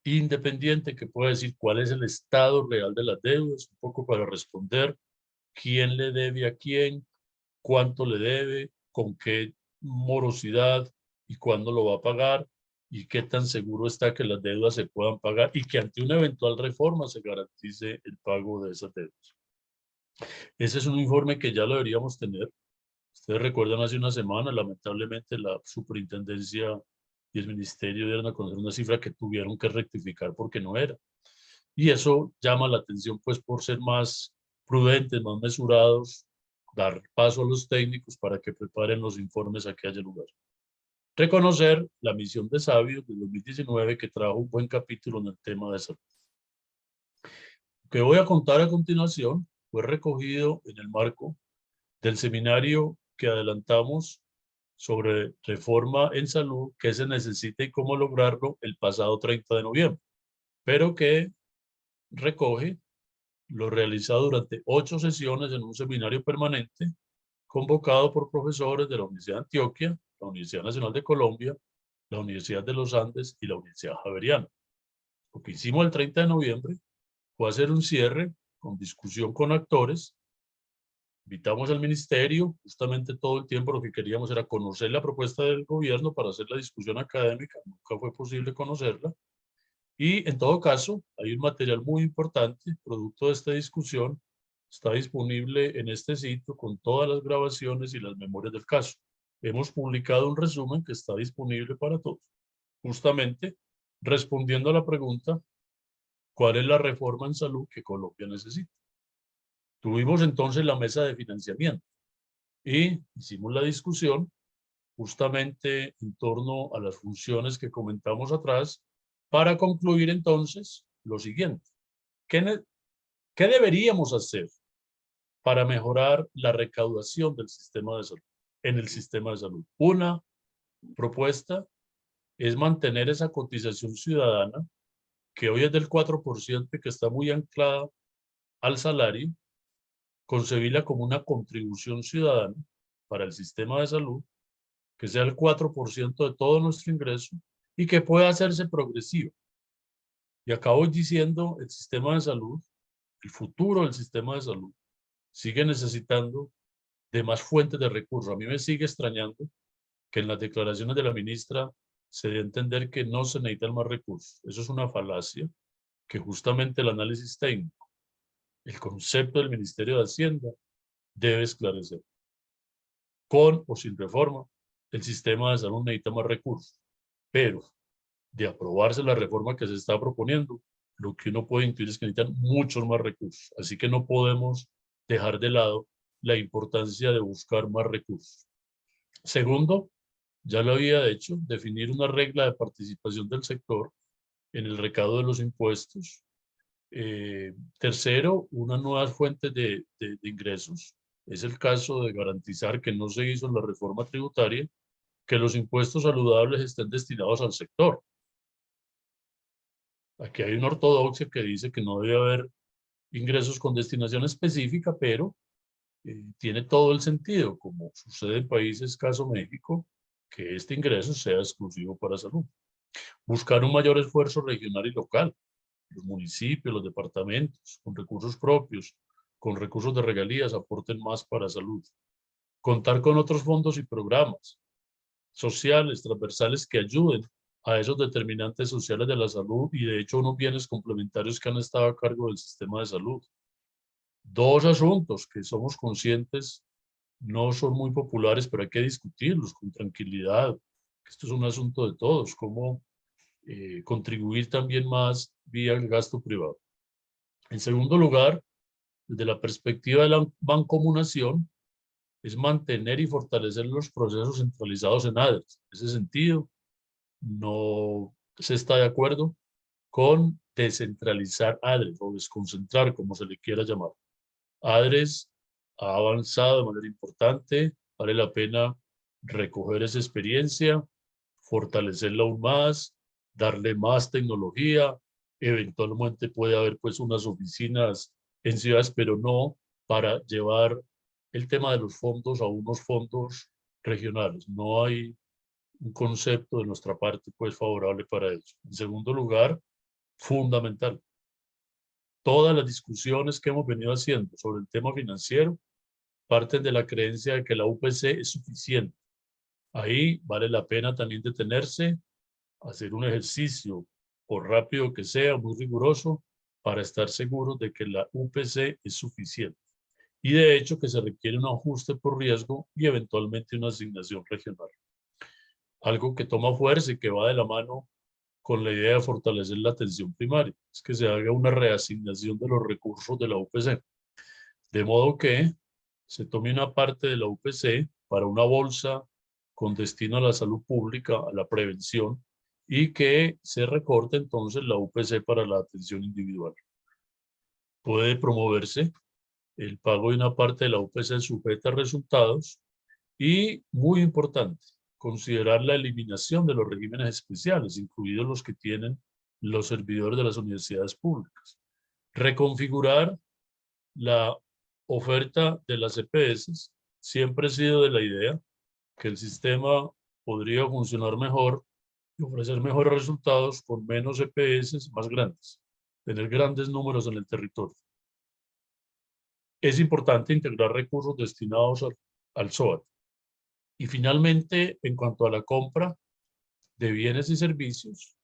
independiente que pueda decir cuál es el estado real de las deudas, un poco para responder quién le debe a quién, cuánto le debe, con qué morosidad y cuándo lo va a pagar y qué tan seguro está que las deudas se puedan pagar y que ante una eventual reforma se garantice el pago de esas deudas. Ese es un informe que ya lo deberíamos tener. Ustedes recuerdan hace una semana, lamentablemente la superintendencia y el ministerio dieron a conocer una cifra que tuvieron que rectificar porque no era. Y eso llama la atención pues por ser más prudentes, más mesurados, dar paso a los técnicos para que preparen los informes a que haya lugar. Reconocer la misión de Sabios de 2019 que trajo un buen capítulo en el tema de salud. Lo que voy a contar a continuación fue recogido en el marco del seminario que adelantamos sobre reforma en salud, qué se necesita y cómo lograrlo el pasado 30 de noviembre, pero que recoge lo realizado durante 8 sesiones en un seminario permanente convocado por profesores de la Universidad de Antioquia, la Universidad Nacional de Colombia, la Universidad de los Andes y la Universidad Javeriana. Lo que hicimos el 30 de noviembre fue hacer un cierre con discusión con actores. Invitamos al ministerio, justamente todo el tiempo lo que queríamos era conocer la propuesta del gobierno para hacer la discusión académica, nunca fue posible conocerla. Y en todo caso, hay un material muy importante, producto de esta discusión, está disponible en este sitio con todas las grabaciones y las memorias del caso. Hemos publicado un resumen que está disponible para todos, justamente respondiendo a la pregunta, ¿cuál es la reforma en salud que Colombia necesita? Tuvimos entonces la mesa de financiamiento y hicimos la discusión justamente en torno a las funciones que comentamos atrás para concluir entonces lo siguiente. ¿Qué deberíamos hacer para mejorar la recaudación del sistema de salud, en el sistema de salud? Una propuesta es mantener esa cotización ciudadana que hoy es del 4% y que está muy anclada al salario, concebirla como una contribución ciudadana para el sistema de salud, que sea el 4% de todo nuestro ingreso y que pueda hacerse progresiva. Y acabo diciendo, el sistema de salud, el futuro del sistema de salud, sigue necesitando de más fuentes de recursos. A mí me sigue extrañando que en las declaraciones de la ministra se debe entender que no se necesitan más recursos. Eso es una falacia que justamente el análisis técnico, el concepto del Ministerio de Hacienda, debe esclarecer. Con o sin reforma, el sistema de salud necesita más recursos, pero de aprobarse la reforma que se está proponiendo, lo que uno puede intuir es que necesitan muchos más recursos. Así que no podemos dejar de lado la importancia de buscar más recursos. Segundo, ya lo había hecho, definir una regla de participación del sector en el recaudo de los impuestos. Tercero, unas nuevas fuentes de ingresos. Es el caso de garantizar que no se hizo en la reforma tributaria, que los impuestos saludables estén destinados al sector. Aquí hay una ortodoxia que dice que no debe haber ingresos con destinación específica, pero tiene todo el sentido, como sucede en países caso México, que este ingreso sea exclusivo para salud. Buscar un mayor esfuerzo regional y local. Los municipios, los departamentos, con recursos propios, con recursos de regalías, aporten más para salud. Contar con otros fondos y programas sociales, transversales que ayuden a esos determinantes sociales de la salud y de hecho unos bienes complementarios que han estado a cargo del sistema de salud. Dos asuntos que somos conscientes no son muy populares, pero hay que discutirlos con tranquilidad. Esto es un asunto de todos, cómo contribuir también más vía el gasto privado. En segundo lugar, desde la perspectiva de la mancomunación, es mantener y fortalecer los procesos centralizados en ADRES. En ese sentido, no se está de acuerdo con descentralizar ADRES o desconcentrar, como se le quiera llamar. ADRES ha avanzado de manera importante, vale la pena recoger esa experiencia, fortalecerla aún más, darle más tecnología, eventualmente puede haber pues unas oficinas en ciudades, pero no para llevar el tema de los fondos a unos fondos regionales. No hay un concepto de nuestra parte pues favorable para eso. En segundo lugar, fundamental, todas las discusiones que hemos venido haciendo sobre el tema financiero parten de la creencia de que la UPC es suficiente. Ahí vale la pena también detenerse, hacer un ejercicio, por rápido que sea, muy riguroso, para estar seguros de que la UPC es suficiente. Y de hecho que se requiere un ajuste por riesgo y eventualmente una asignación regional. Algo que toma fuerza y que va de la mano con la idea de fortalecer la atención primaria, es que se haga una reasignación de los recursos de la UPC. De modo que se tome una parte de la UPC para una bolsa con destino a la salud pública, a la prevención, y que se recorte entonces la UPC para la atención individual. Puede promoverse el pago de una parte de la UPC sujeta a resultados y, muy importante, considerar la eliminación de los regímenes especiales, incluidos los que tienen los servidores de las universidades públicas. Reconfigurar la oferta de las EPS. Siempre he sido de la idea que el sistema podría funcionar mejor y ofrecer mejores resultados con menos EPS más grandes, tener grandes números en el territorio. Es importante integrar recursos destinados al SOAT. Y finalmente, en cuanto a la compra de bienes y servicios,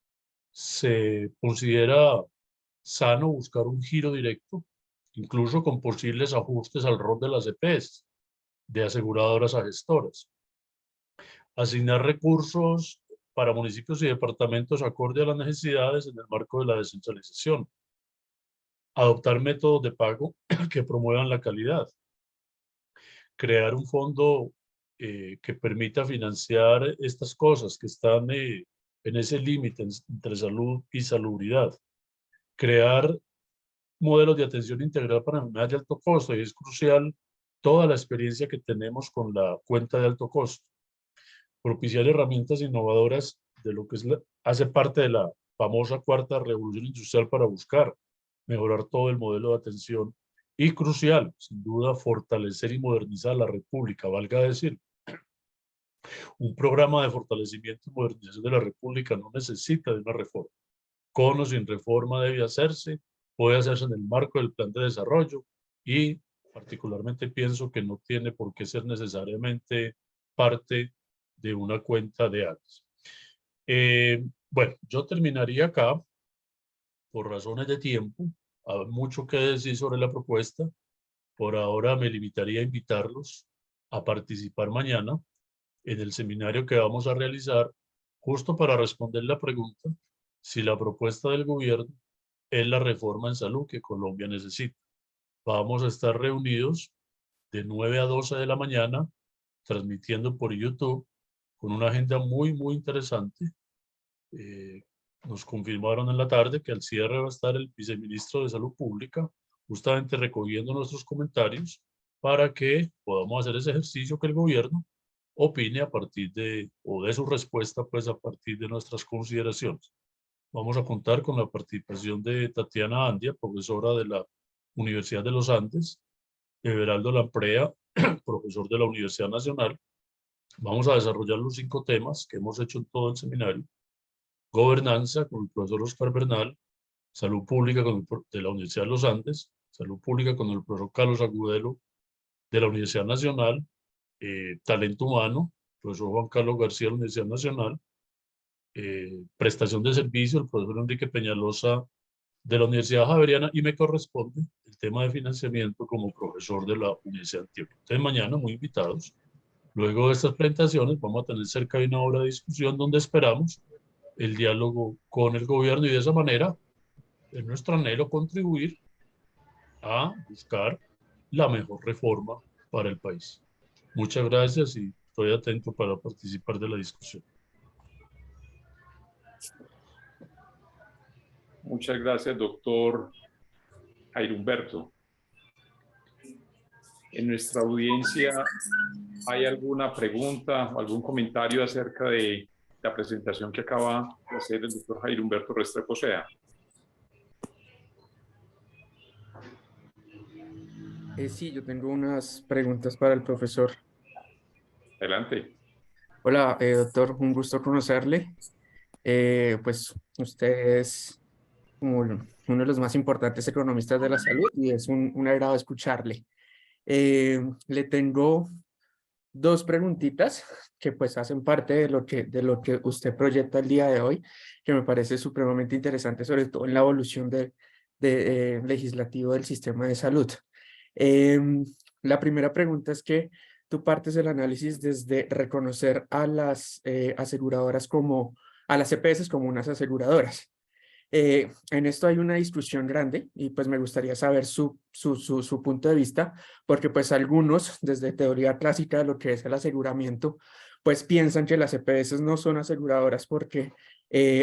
se considera sano buscar un giro directo, incluso con posibles ajustes al rol de las EPS, de aseguradoras a gestoras. Asignar recursos para municipios y departamentos acorde a las necesidades en el marco de la descentralización. Adoptar métodos de pago que promuevan la calidad. Crear un fondo que permita financiar estas cosas que están en ese límite entre salud y salubridad. Crear modelos de atención integral para enfermedades de alto costo, y es crucial toda la experiencia que tenemos con la cuenta de alto costo. Propiciar herramientas innovadoras de lo que hace parte de la famosa cuarta revolución industrial para buscar mejorar todo el modelo de atención y, crucial, sin duda, fortalecer y modernizar la República, valga decir. Un programa de fortalecimiento y modernización de la República no necesita de una reforma. Con o sin reforma debe hacerse, puede hacerse en el marco del plan de desarrollo y particularmente pienso que no tiene por qué ser necesariamente parte de una cuenta de ADRES. Bueno, yo terminaría acá por razones de tiempo. Hay mucho que decir sobre la propuesta. Por ahora me limitaría a invitarlos a participar mañana en el seminario que vamos a realizar justo para responder la pregunta si la propuesta del gobierno es la reforma en salud que Colombia necesita. Vamos a estar reunidos de 9 a 12 de la mañana, transmitiendo por YouTube con una agenda muy, muy interesante. Nos confirmaron en la tarde que al cierre va a estar el viceministro de Salud Pública, justamente recogiendo nuestros comentarios para que podamos hacer ese ejercicio que el gobierno opine a partir de, o de su respuesta, pues a partir de nuestras consideraciones. Vamos a contar con la participación de Tatiana Andia, profesora de la Universidad de los Andes, Everaldo Lamprea, profesor de la Universidad Nacional. Vamos a desarrollar los 5 temas que hemos hecho en todo el seminario. Gobernanza con el profesor Oscar Bernal, Salud Pública de la Universidad de los Andes, Salud Pública con el profesor Carlos Agudelo de la Universidad Nacional, Talento Humano, profesor Juan Carlos García de la Universidad Nacional, Prestación de Servicio, el profesor Enrique Peñalosa de la Universidad Javeriana, y me corresponde el tema de financiamiento como profesor de la Universidad de Antioquia. Entonces mañana muy invitados. Luego de estas presentaciones vamos a tener cerca de una hora de discusión donde esperamos el diálogo con el gobierno y de esa manera es nuestro anhelo contribuir a buscar la mejor reforma para el país. Muchas gracias y estoy atento para participar de la discusión. Muchas gracias, doctor Jairo Humberto. En nuestra audiencia, ¿hay alguna pregunta o algún comentario acerca de la presentación que acaba de hacer el doctor Jairo Humberto Restrepo Sea? Sí, yo tengo unas preguntas para el profesor. Adelante. Hola, doctor, un gusto conocerle. Pues usted es como uno de los más importantes economistas de la salud y es un agrado escucharle. Le tengo 2 preguntitas que pues hacen parte de lo que usted proyecta el día de hoy, que me parece supremamente interesante, sobre todo en la evolución legislativo del sistema de salud. La primera pregunta es que tú partes del análisis desde reconocer a las aseguradoras a las EPS como unas aseguradoras. En esto hay una discusión grande y pues me gustaría saber su punto de vista, porque pues algunos desde teoría clásica de lo que es el aseguramiento, pues piensan que las EPS no son aseguradoras porque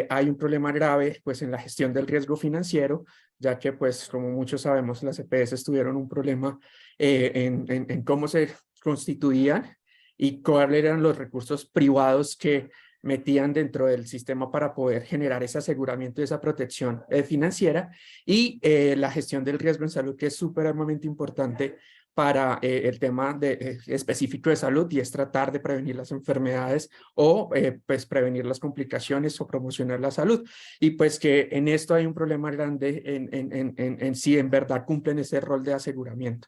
hay un problema grave pues en la gestión del riesgo financiero, ya que pues como muchos sabemos las EPS tuvieron un problema en cómo se constituían y cuáles eran los recursos privados que metían dentro del sistema para poder generar ese aseguramiento y esa protección financiera y la gestión del riesgo en salud, que es supremamente importante para el tema específico de salud y es tratar de prevenir las enfermedades o pues prevenir las complicaciones o promocionar la salud. Y pues que en esto hay un problema grande en si en verdad cumplen ese rol de aseguramiento.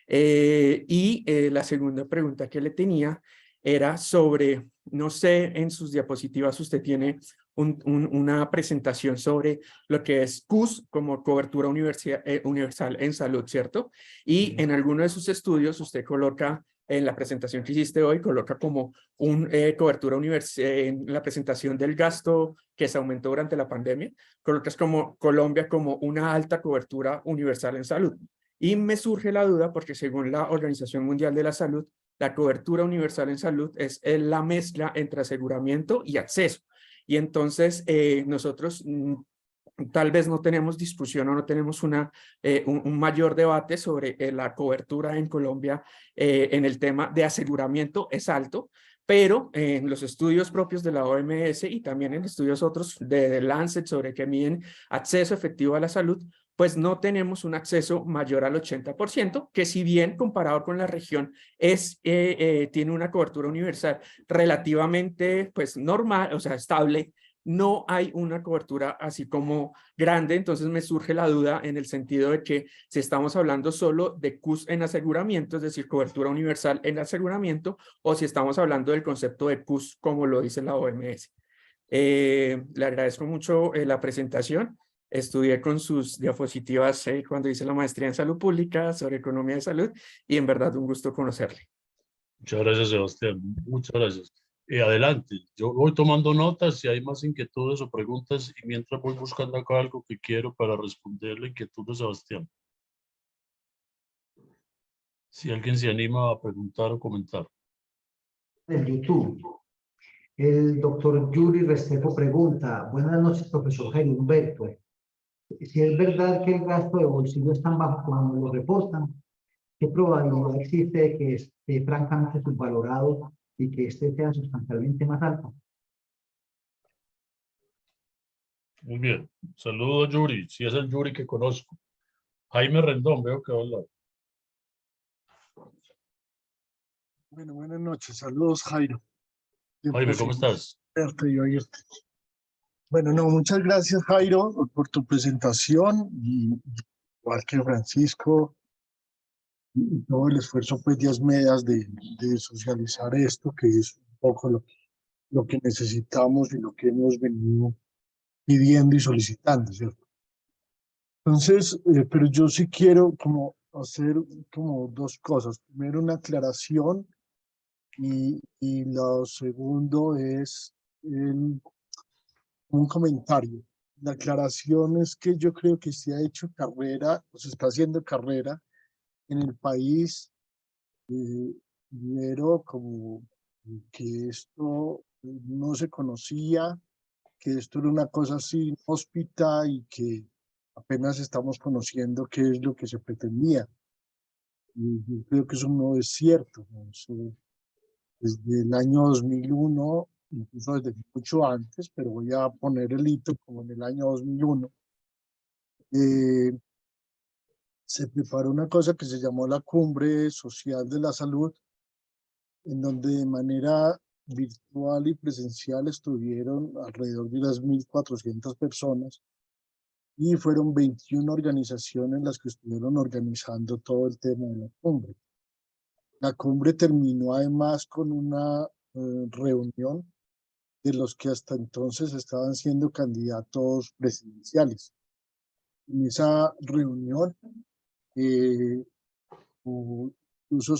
La segunda pregunta que le tenía era sobre, no sé, en sus diapositivas usted tiene una presentación sobre lo que es CUS como cobertura universal en salud, ¿cierto? Y en alguno de sus estudios usted coloca, en la presentación que hiciste hoy, coloca como cobertura universal, en la presentación del gasto que se aumentó durante la pandemia, colocas como Colombia como una alta cobertura universal en salud. Y me surge la duda porque según la Organización Mundial de la Salud, la cobertura universal en salud es la mezcla entre aseguramiento y acceso. Y entonces nosotros tal vez no tenemos discusión o no tenemos un mayor debate sobre la cobertura en Colombia en el tema de aseguramiento es alto, pero en los estudios propios de la OMS y también en estudios otros de Lancet sobre que miden acceso efectivo a la salud, pues no tenemos un acceso mayor al 80%, que si bien comparado con la región tiene una cobertura universal relativamente pues normal, o sea, estable, no hay una cobertura así como grande. Entonces me surge la duda en el sentido de que si estamos hablando solo de CUS en aseguramiento, es decir, cobertura universal en aseguramiento, o si estamos hablando del concepto de CUS como lo dice la OMS. Le agradezco mucho la presentación. Estudié con sus diapositivas cuando hice la maestría en salud pública sobre economía de salud y en verdad un gusto conocerle. Muchas gracias, Sebastián. Muchas gracias. Adelante, yo voy tomando notas si hay más inquietudes o preguntas y mientras voy buscando acá algo que quiero para responder la inquietud de Sebastián. Si alguien se anima a preguntar o comentar. En YouTube. El doctor Yuri Restrepo pregunta, buenas noches, profesor Jairo Humberto. Si es verdad que el gasto de bolsillo es tan bajo como lo reportan, ¿qué probabilidad existe de que esté francamente subvalorado y que este sea sustancialmente más alto? Muy bien. Saludos, Yuri. Si es el Yuri que conozco. Jaime Rendón, veo que va a hablar. Bueno, buenas noches. Saludos, Jairo. Jaime, ¿cómo estás? Verte y oírte. Bueno, no, muchas gracias, Jairo, por tu presentación. Y igual que Francisco, y todo el esfuerzo pues, de Asmedas de socializar esto, que es un poco lo que necesitamos y lo que hemos venido pidiendo y solicitando, ¿cierto? Entonces, pero yo sí quiero como hacer como dos cosas. Primero, una aclaración y lo segundo es un comentario. La aclaración es que yo creo que se ha hecho carrera, o se está haciendo carrera en el país, primero como que esto no se conocía, que esto era una cosa así inhóspita y que apenas estamos conociendo qué es lo que se pretendía. Y yo creo que eso no es cierto, ¿no? Desde el año 2001, incluso desde mucho antes, pero voy a poner el hito como en el año 2001, se preparó una cosa que se llamó la Cumbre Social de la Salud, en donde de manera virtual y presencial estuvieron alrededor de unas 1.400 personas y fueron 21 organizaciones las que estuvieron organizando todo el tema de la cumbre. La cumbre terminó además con una reunión de los que hasta entonces estaban siendo candidatos presidenciales. En esa reunión, incluso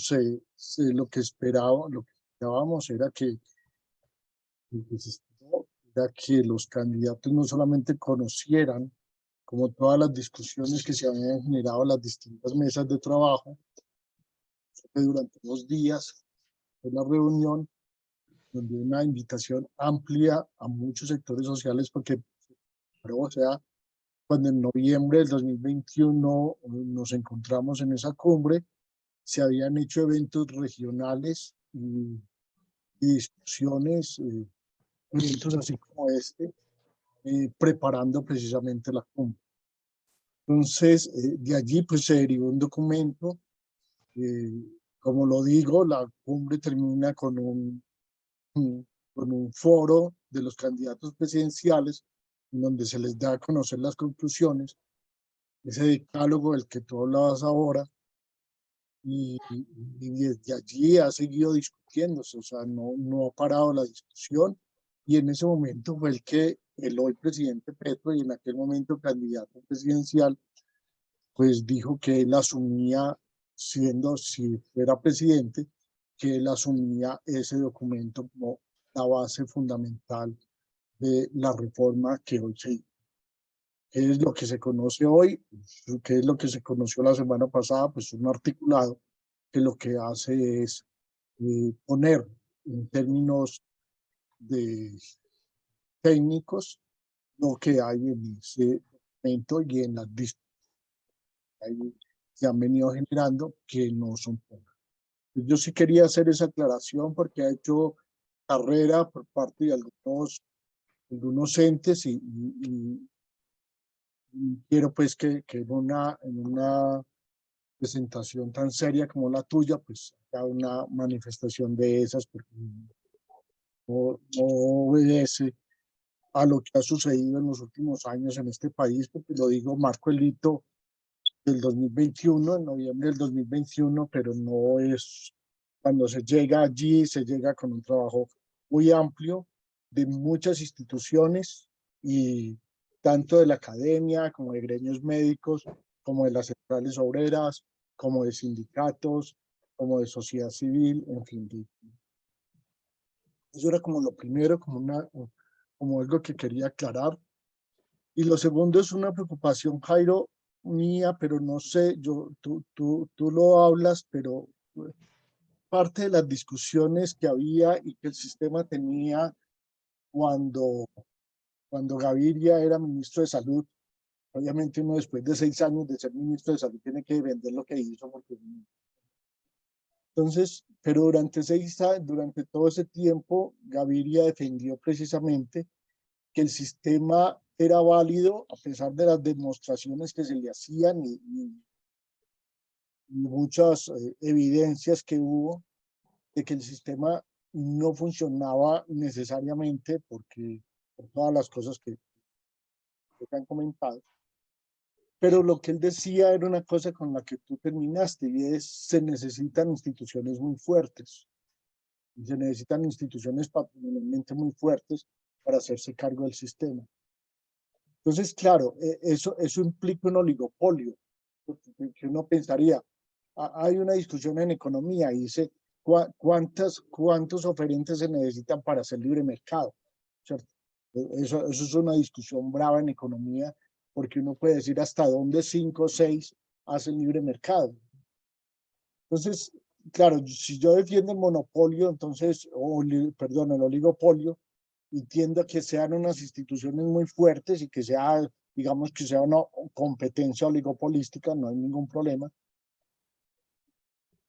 lo que esperábamos era era que los candidatos no solamente conocieran como todas las discusiones que se habían generado en las distintas mesas de trabajo, que durante 2 días fue la reunión, donde una invitación amplia a muchos sectores sociales, porque, o sea, cuando en noviembre del 2021 nos encontramos en esa cumbre, se habían hecho eventos regionales y discusiones, eventos así como este, preparando precisamente la cumbre. Entonces, de allí pues se derivó un documento, como lo digo, la cumbre termina con un foro de los candidatos presidenciales, en donde se les da a conocer las conclusiones, ese decálogo del que tú hablabas ahora, y desde allí ha seguido discutiéndose, o sea, no ha parado la discusión, y en ese momento fue el hoy presidente Petro y en aquel momento candidato presidencial, pues dijo que él asumía, si fuera presidente, que él asumía ese documento como la base fundamental de la reforma que hoy se hizo. ¿Qué es lo que se conoce hoy? ¿Qué es lo que se conoció la semana pasada? Pues un articulado que lo que hace es poner en términos técnicos lo que hay en ese momento y en las discusiones que han venido generando, que no son pocas. Yo sí quería hacer esa aclaración porque ha hecho carrera por parte de algunos entes y quiero pues que en una presentación tan seria como la tuya, pues haya una manifestación de esas, porque no obedece a lo que ha sucedido en los últimos años en este país, porque lo digo, marco el hito del 2021, en noviembre del 2021, pero no es, cuando se llega allí, se llega con un trabajo muy amplio de muchas instituciones, y tanto de la academia como de gremios médicos, como de las centrales obreras, como de sindicatos, como de sociedad civil, en fin. Eso era como lo primero, como algo que quería aclarar. Y lo segundo es una preocupación, Jairo, mía, pero no sé, tú lo hablas, pero parte de las discusiones que había y que el sistema tenía cuando Gaviria era ministro de Salud. Obviamente uno después de 6 años de ser ministro de Salud tiene que vender lo que hizo. Entonces, pero durante todo ese tiempo, Gaviria defendió precisamente que el sistema era válido a pesar de las demostraciones que se le hacían y muchas evidencias que hubo de que el sistema no funcionaba necesariamente por todas las cosas que han comentado. Pero lo que él decía era una cosa con la que tú terminaste, y es: se necesitan instituciones muy fuertes. Y se necesitan instituciones patrimonialmente muy fuertes para hacerse cargo del sistema. Entonces, claro, eso implica un oligopolio, que uno pensaría, hay una discusión en economía y dice, ¿cuántos oferentes se necesitan para hacer libre mercado? ¿Cierto? Eso es una discusión brava en economía, porque uno puede decir hasta dónde 5 o 6 hacen libre mercado. Entonces, claro, si yo defiendo el monopolio, entonces, perdón, el oligopolio, y tiendo a que sean unas instituciones muy fuertes y que sea, digamos, que sea una competencia oligopolística, no hay ningún problema.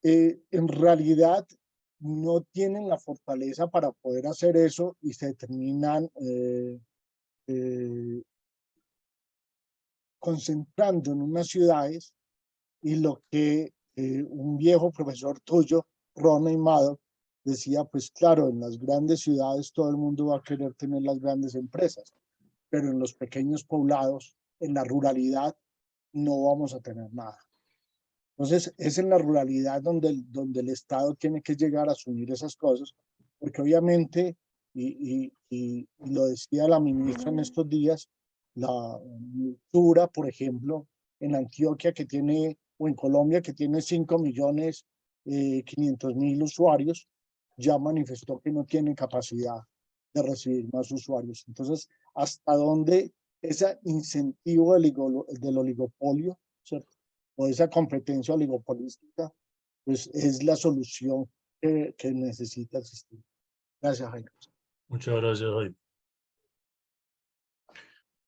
En realidad no tienen la fortaleza para poder hacer eso y se terminan concentrando en unas ciudades, y lo que un viejo profesor tuyo, Ronnie Madoff, decía, pues claro, en las grandes ciudades todo el mundo va a querer tener las grandes empresas, pero en los pequeños poblados, en la ruralidad, no vamos a tener nada. Entonces, es en la ruralidad donde el Estado tiene que llegar a asumir esas cosas, porque obviamente, y lo decía la ministra en estos días, la Sura, por ejemplo, en Antioquia, que tiene, o en Colombia, que tiene 5.500.000 usuarios, ya manifestó que no tiene capacidad de recibir más usuarios. Entonces, ¿hasta dónde ese incentivo del oligopolio, ¿cierto?, o esa competencia oligopolística, pues es la solución que necesita el sistema? Gracias, Jaime. Muchas gracias, Jaime.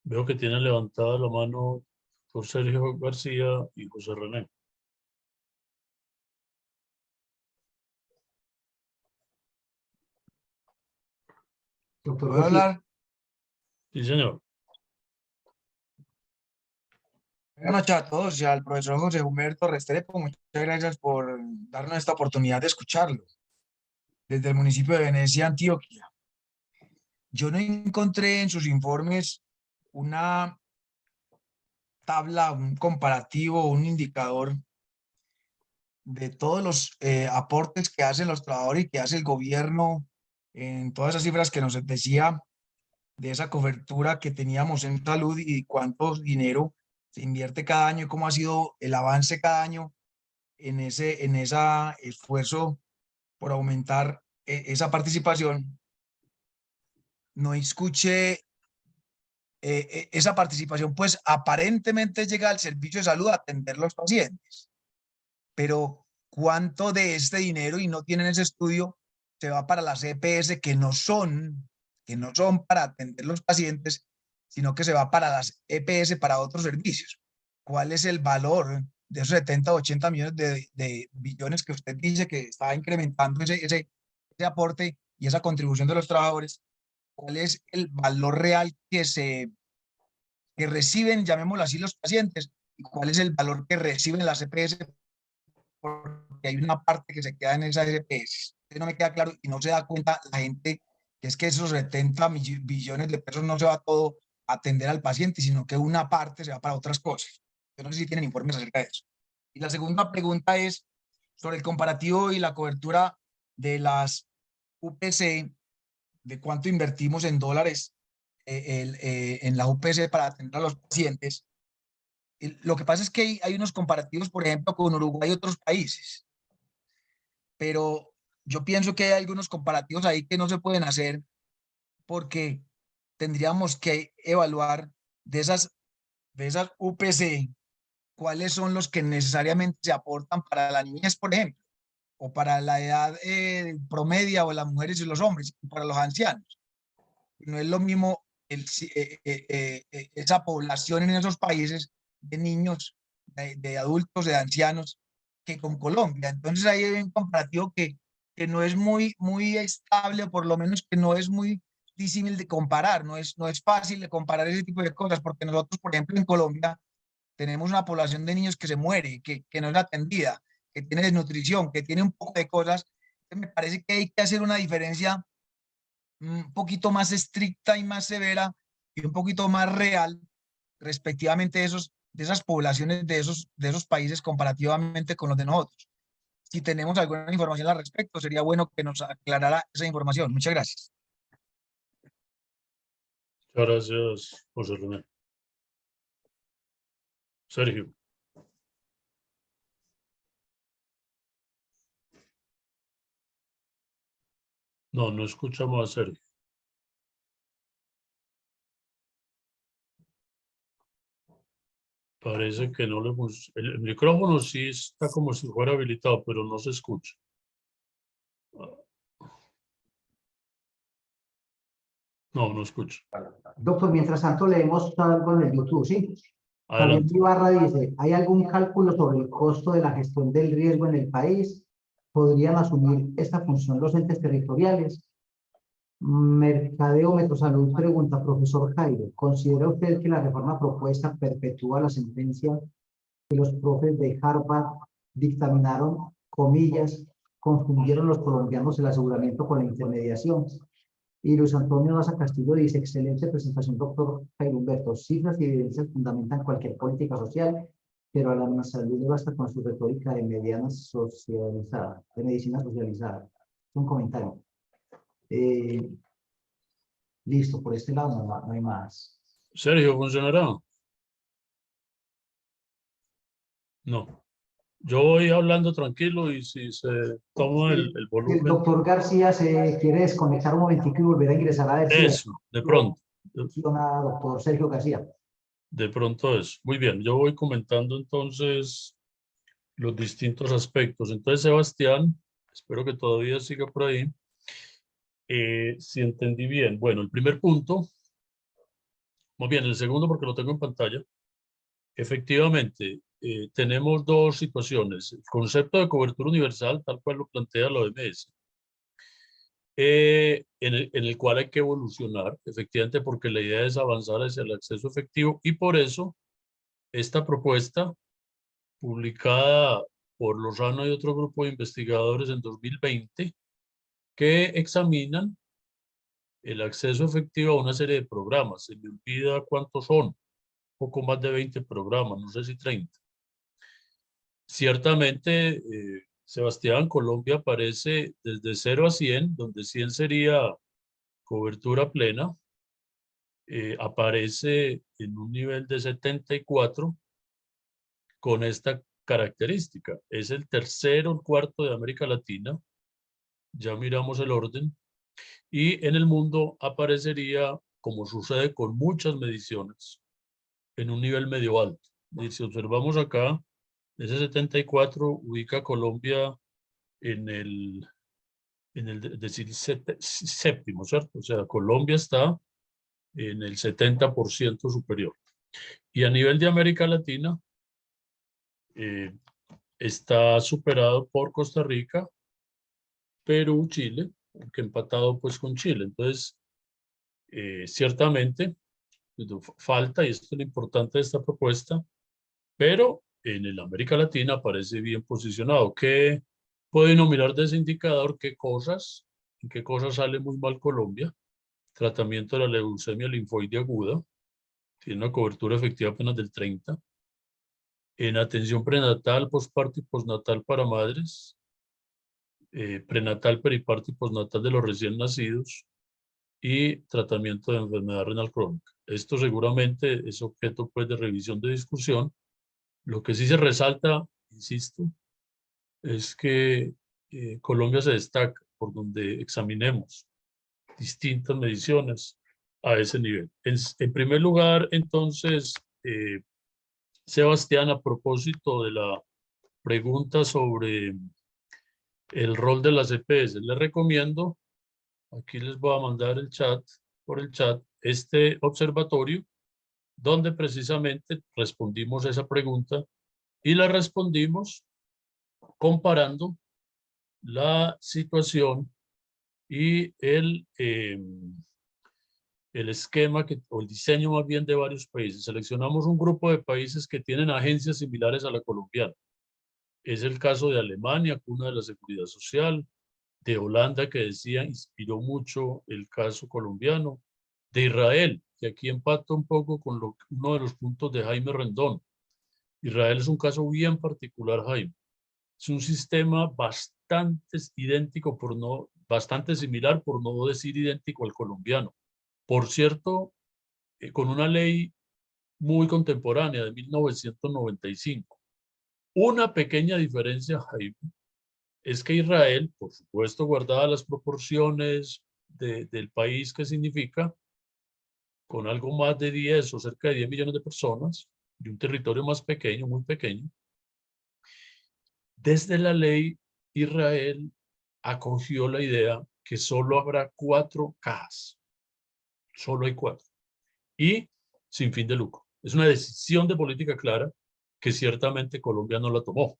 Veo que tienen levantada la mano por Sergio García y José René. Doctor ¿Puedo García. hablar? Sí, señor. Buenas noches a todos y al profesor José Humberto Restrepo. Muchas gracias por darnos esta oportunidad de escucharlo desde el municipio de Venecia, Antioquia. Yo no encontré en sus informes una tabla, un comparativo, un indicador de todos los aportes que hacen los trabajadores y que hace el gobierno en todas esas cifras que nos decía de esa cobertura que teníamos en salud y cuánto dinero se invierte cada año y cómo ha sido el avance cada año en ese esfuerzo por aumentar esa participación. No escuché esa participación, pues aparentemente llega al servicio de salud a atender los pacientes, pero ¿cuánto de este dinero, y no tienen ese estudio, se va para las EPS que no son para atender los pacientes, sino que se va para las EPS para otros servicios? ¿Cuál es el valor de esos 70 o 80 millones de billones que usted dice que está incrementando ese aporte y esa contribución de los trabajadores? ¿Cuál es el valor real que reciben, llamémoslo así, los pacientes? ¿Y cuál es el valor que reciben las EPS? Porque hay una parte que se queda en esas EPS. No me queda claro y no se da cuenta la gente que es que esos 70 billones de pesos no se va todo a atender al paciente, sino que una parte se va para otras cosas. Yo no sé si tienen informes acerca de eso. Y la segunda pregunta es sobre el comparativo y la cobertura de las UPC de cuánto invertimos en dólares en la UPC para atender a los pacientes. Lo que pasa es que hay unos comparativos, por ejemplo, con Uruguay y otros países, pero yo pienso que hay algunos comparativos ahí que no se pueden hacer porque tendríamos que evaluar de esas UPC cuáles son los que necesariamente se aportan para la niñez, por ejemplo, o para la edad promedia o las mujeres y los hombres, y para los ancianos. No es lo mismo esa población en esos países de niños, de adultos, de ancianos, que con Colombia. Entonces ahí hay un comparativo que no es muy estable, o por lo menos que no es muy difícil de comparar, no es fácil de comparar ese tipo de cosas, porque nosotros, por ejemplo, en Colombia tenemos una población de niños que se muere, que no es atendida, que tiene desnutrición, que tiene un poco de cosas. Entonces, me parece que hay que hacer una diferencia un poquito más estricta y más severa y un poquito más real respectivamente de esas poblaciones de esos países comparativamente con los de nosotros. Si tenemos alguna información al respecto, sería bueno que nos aclarara esa información. Muchas gracias. Muchas gracias, José René. Sergio. No, no escuchamos a Sergio. Parece que no le funciona. El micrófono sí está como si fuera habilitado, pero no se escucha. No, no escucho. Doctor, mientras tanto leemos algo en el YouTube, ¿sí? Javier Adelante. Ibarra dice, ¿hay algún cálculo sobre el costo de la gestión del riesgo en el país? ¿Podrían asumir esta función los entes territoriales? Mercadeo Metrosalud pregunta, profesor Jairo, ¿considera usted que la reforma propuesta perpetúa la sentencia que los profes de Harvard dictaminaron, comillas, confundieron los colombianos el aseguramiento con la intermediación? Y Luis Antonio Daza Castillo dice, excelente presentación, doctor Jairo Humberto. Cifras y evidencias fundamentan cualquier política social, pero a la salud le basta con su retórica de medicina socializada. Es un comentario. Listo, por este lado no hay más. Sergio, ¿funcionará? No. Yo voy hablando tranquilo y si se toma el El volumen. doctor García se quiere desconectar un momentico y volver a ingresar a ver si Eso, de pronto. funciona, doctor Sergio García. De pronto eso. Muy bien, yo voy comentando entonces los distintos aspectos. Entonces, Sebastián, espero que todavía siga por ahí. Si entendí bien. Bueno, el primer punto. Muy bien, el segundo porque lo tengo en pantalla. Efectivamente, tenemos dos situaciones. El concepto de cobertura universal, tal cual lo plantea la OMS, en el cual hay que evolucionar, efectivamente, porque la idea es avanzar hacia el acceso efectivo y por eso esta propuesta, publicada por Lozano y otro grupo de investigadores en 2020, que examinan el acceso efectivo a una serie de programas. Se me olvida cuántos son, poco más de 20 programas, no sé si 30. Ciertamente, Sebastián, Colombia aparece desde 0 a 100, donde 100 sería cobertura plena, aparece en un nivel de 74 con esta característica. Es el tercero o el cuarto de América Latina, ya miramos el orden, y en el mundo aparecería, como sucede con muchas mediciones, en un nivel medio alto. Y si observamos acá, ese 74 ubica a Colombia en el séptimo, ¿cierto? O sea, Colombia está en el 70% superior. Y a nivel de América Latina, está superado por Costa Rica, Perú, Chile, que empatado pues con Chile. Entonces, ciertamente, falta, y esto es lo importante de esta propuesta, pero en el América Latina aparece bien posicionado. ¿Qué pueden mirar de ese indicador? ¿En qué cosas sale muy mal Colombia? Tratamiento de la leucemia linfoide aguda, tiene una cobertura efectiva apenas del 30%. En atención prenatal, posparto y postnatal para madres, prenatal, periparto y postnatal de los recién nacidos, y tratamiento de enfermedad renal crónica. Esto seguramente es objeto pues, de revisión de discusión. Lo que sí se resalta, insisto, es que Colombia se destaca por donde examinemos distintas mediciones a ese nivel. En primer lugar, entonces, Sebastián, a propósito de la pregunta sobre el rol de las EPS, les recomiendo, aquí les voy a mandar por el chat, este observatorio, donde precisamente respondimos esa pregunta y la respondimos comparando la situación y el esquema o el diseño más bien de varios países. Seleccionamos un grupo de países que tienen agencias similares a la colombiana. Es el caso de Alemania, cuna de la seguridad social, de Holanda, que decía inspiró mucho el caso colombiano, de Israel, que aquí empata un poco con uno de los puntos de Jaime Rendón. Israel es un caso bien particular, Jaime. Es un sistema bastante idéntico, bastante similar, por no decir idéntico al colombiano. Por cierto, con una ley muy contemporánea de 1995. Una pequeña diferencia, Jaime, es que Israel, por supuesto, guardadas las proporciones del país que significa, con algo más de 10 o cerca de 10 millones de personas, y un territorio más pequeño, muy pequeño, desde la ley Israel acogió la idea que solo habrá 4 cajas. Solo hay 4. Y sin fin de lucro. Es una decisión de política clara que ciertamente Colombia no la tomó.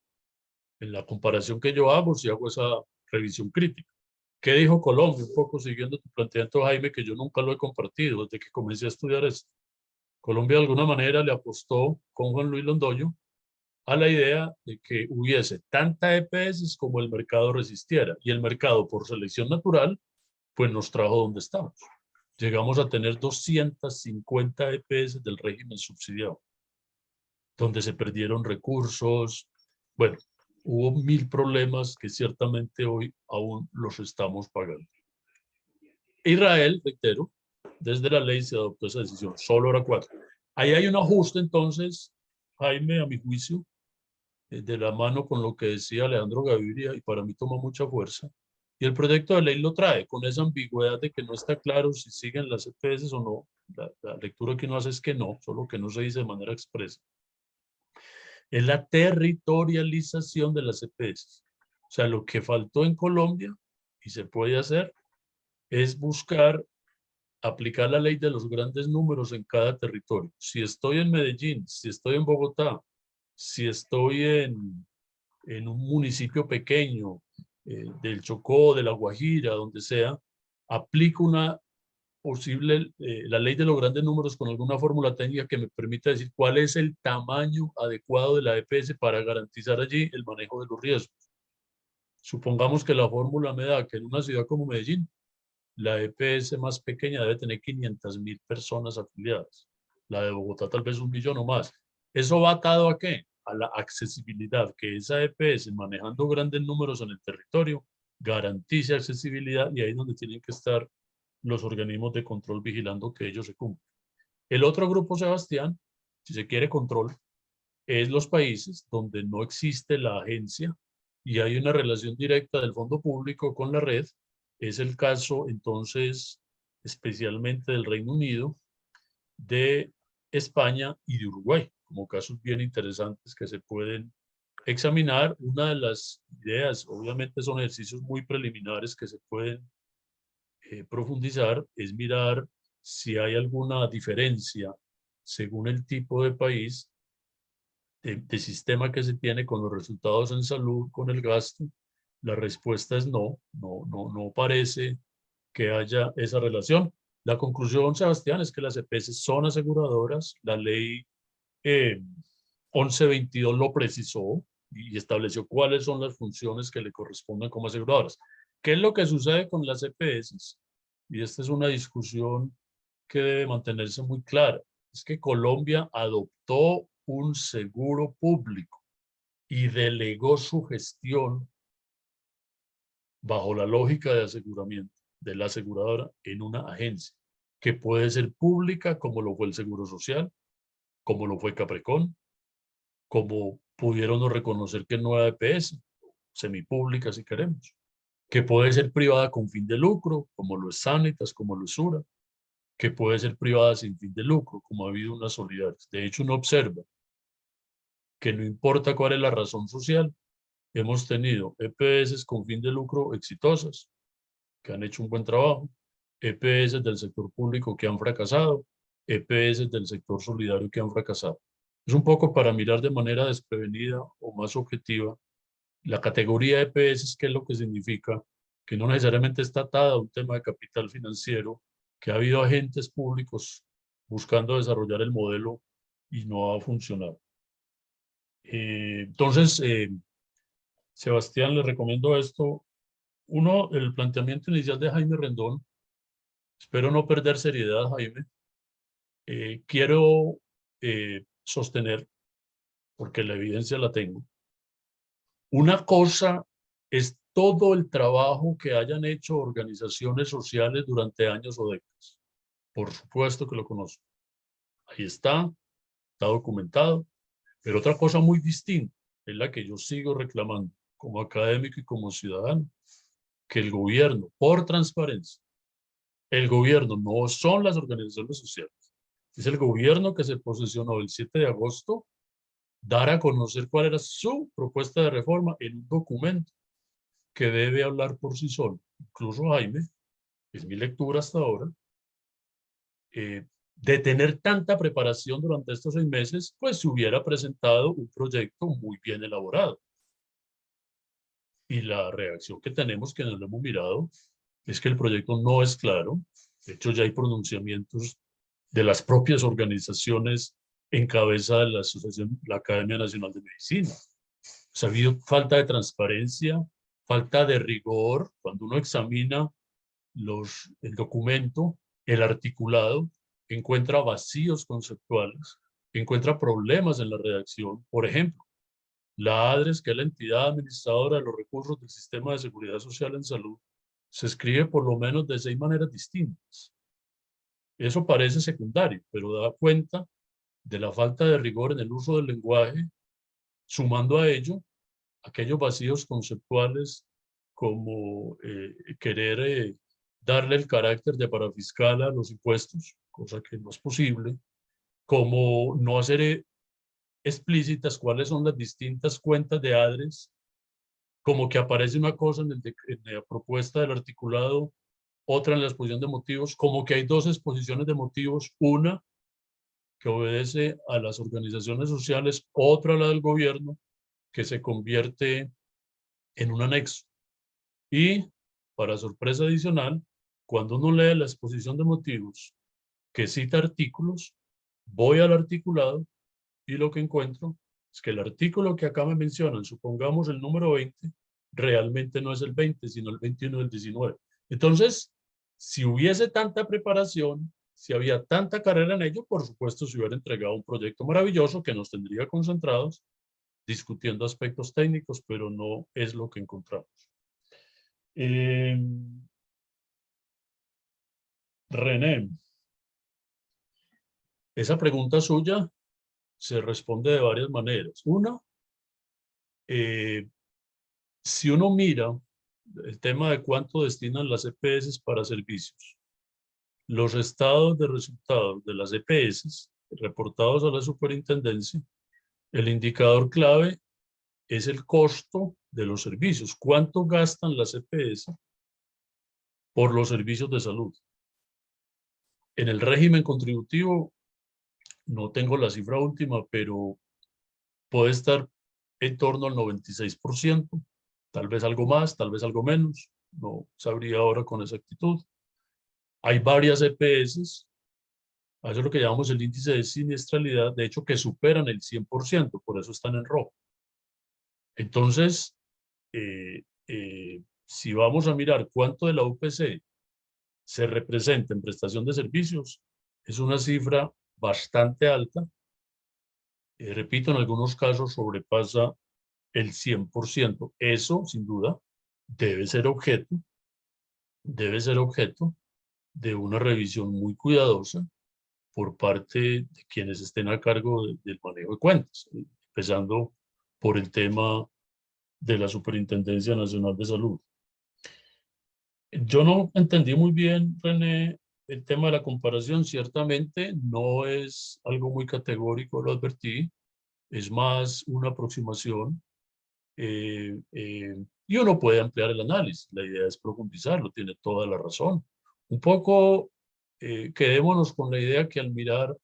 En la comparación que yo hago, si hago esa revisión crítica. ¿Qué dijo Colombia? Un poco siguiendo tu planteamiento, Jaime, que yo nunca lo he compartido desde que comencé a estudiar esto. Colombia de alguna manera le apostó con Juan Luis Londoño a la idea de que hubiese tanta EPS como el mercado resistiera. Y el mercado, por selección natural, pues nos trajo donde estamos. Llegamos a tener 250 EPS del régimen subsidiado, donde se perdieron recursos. Bueno, hubo 1000 problemas que ciertamente hoy aún los estamos pagando. Israel, reitero, desde la ley se adoptó esa decisión, solo era 4. Ahí hay un ajuste entonces, Jaime, a mi juicio, de la mano con lo que decía Alejandro Gaviria, y para mí toma mucha fuerza. Y el proyecto de ley lo trae con esa ambigüedad de que no está claro si siguen las EPS o no. La lectura que uno hace es que no, solo que no se dice de manera expresa. Es la territorialización de las EPS. O sea, lo que faltó en Colombia, y se puede hacer, es buscar aplicar la ley de los grandes números en cada territorio. Si estoy en Medellín, si estoy en Bogotá, si estoy en un municipio pequeño, del Chocó, de La Guajira, donde sea, aplico una posible, la ley de los grandes números con alguna fórmula técnica que me permita decir cuál es el tamaño adecuado de la EPS para garantizar allí el manejo de los riesgos. Supongamos que la fórmula me da que en una ciudad como Medellín, la EPS más pequeña debe tener 500.000 personas afiliadas. La de Bogotá tal vez 1 millón o más. ¿Eso va atado a qué? A la accesibilidad, que esa EPS, manejando grandes números en el territorio, garantice accesibilidad, y ahí es donde tienen que estar los organismos de control vigilando que ellos se cumplan. El otro grupo, Sebastián, si se quiere control, es los países donde no existe la agencia y hay una relación directa del fondo público con la red. Es el caso, entonces, especialmente del Reino Unido, de España y de Uruguay, como casos bien interesantes que se pueden examinar. Una de las ideas, obviamente son ejercicios muy preliminares que se pueden profundizar, es mirar si hay alguna diferencia según el tipo de país, de sistema que se tiene con los resultados en salud, con el gasto. La respuesta es no parece que haya esa relación. La conclusión, Sebastián, es que las EPS son aseguradoras. La ley 1122 lo precisó y estableció cuáles son las funciones que le corresponden como aseguradoras. ¿Qué es lo que sucede con las EPS? Y esta es una discusión que debe mantenerse muy clara. Es que Colombia adoptó un seguro público y delegó su gestión bajo la lógica de aseguramiento de la aseguradora en una agencia, que puede ser pública, como lo fue el Seguro Social, como lo fue Caprecón, como pudieron reconocer que no era EPS, semipública si queremos, que puede ser privada con fin de lucro, como lo es Sanitas, como lo es Sura, que puede ser privada sin fin de lucro, como ha habido unas solidarias. De hecho, uno observa que no importa cuál es la razón social, hemos tenido EPS con fin de lucro exitosas, que han hecho un buen trabajo, EPS del sector público que han fracasado, EPS del sector solidario que han fracasado. Es un poco para mirar de manera desprevenida o más objetiva la categoría de EPS, qué es lo que significa, que no necesariamente está atada a un tema de capital financiero, que ha habido agentes públicos buscando desarrollar el modelo y no ha funcionado. Entonces, Sebastián, le recomiendo esto. Uno, el planteamiento inicial de Jaime Rendón. Espero no perder seriedad, Jaime. Quiero sostener, porque la evidencia la tengo. Una cosa es todo el trabajo que hayan hecho organizaciones sociales durante años o décadas. Por supuesto que lo conozco. Ahí está documentado. Pero otra cosa muy distinta es la que yo sigo reclamando como académico y como ciudadano, que el gobierno, por transparencia, el gobierno no son las organizaciones sociales, es el gobierno que se posesionó el 7 de agosto, dar a conocer cuál era su propuesta de reforma en un documento que debe hablar por sí solo. Incluso Jaime, es mi lectura hasta ahora, de tener tanta preparación durante estos 6 meses, pues se hubiera presentado un proyecto muy bien elaborado. Y la reacción que tenemos, que nos lo hemos mirado, es que el proyecto no es claro. De hecho, ya hay pronunciamientos de las propias organizaciones en cabeza de la Asociación, la Academia Nacional de Medicina. Ha habido falta de transparencia, falta de rigor. Cuando uno examina el documento, el articulado, encuentra vacíos conceptuales, encuentra problemas en la redacción. Por ejemplo, la ADRES, que es la entidad administradora de los recursos del Sistema de Seguridad Social en Salud, se escribe por lo menos de 6 maneras distintas. Eso parece secundario, pero da cuenta de la falta de rigor en el uso del lenguaje, sumando a ello aquellos vacíos conceptuales como querer darle el carácter de parafiscal a los impuestos, cosa que no es posible, como no hacer explícitas cuáles son las distintas cuentas de ADRES, como que aparece una cosa en la propuesta del articulado, otra en la exposición de motivos, como que hay 2 exposiciones de motivos, una que obedece a las organizaciones sociales, otra a la del gobierno, que se convierte en un anexo. Y, para sorpresa adicional, cuando uno lee la exposición de motivos que cita artículos, voy al articulado y lo que encuentro es que el artículo que acá me mencionan, supongamos el número 20, realmente no es el 20, sino el 21 del 19. Entonces, si hubiese tanta preparación, si había tanta carrera en ello, por supuesto se hubiera entregado un proyecto maravilloso que nos tendría concentrados discutiendo aspectos técnicos, pero no es lo que encontramos. René, esa pregunta suya se responde de varias maneras. Una, si uno mira el tema de cuánto destinan las EPS para servicios, los estados de resultados de las EPS reportados a la superintendencia, el indicador clave es el costo de los servicios. ¿Cuánto gastan las EPS por los servicios de salud? En el régimen contributivo, no tengo la cifra última, pero puede estar en torno al 96%, tal vez algo más, tal vez algo menos, no sabría ahora con exactitud. Hay varias EPS, eso es lo que llamamos el índice de siniestralidad, de hecho que superan el 100%, por eso están en rojo. Entonces, si vamos a mirar cuánto de la UPC se representa en prestación de servicios, es una cifra bastante alta. Repito, en algunos casos sobrepasa el 100%. Eso, sin duda, debe ser objeto debe ser objeto de una revisión muy cuidadosa por parte de quienes estén a cargo del manejo de cuentas, empezando por el tema de la Superintendencia Nacional de Salud. Yo no entendí muy bien, René, el tema de la comparación. Ciertamente no es algo muy categórico, lo advertí, es más una aproximación y uno puede ampliar el análisis. La idea es profundizarlo, tiene toda la razón. Un poco quedémonos con la idea que al mirar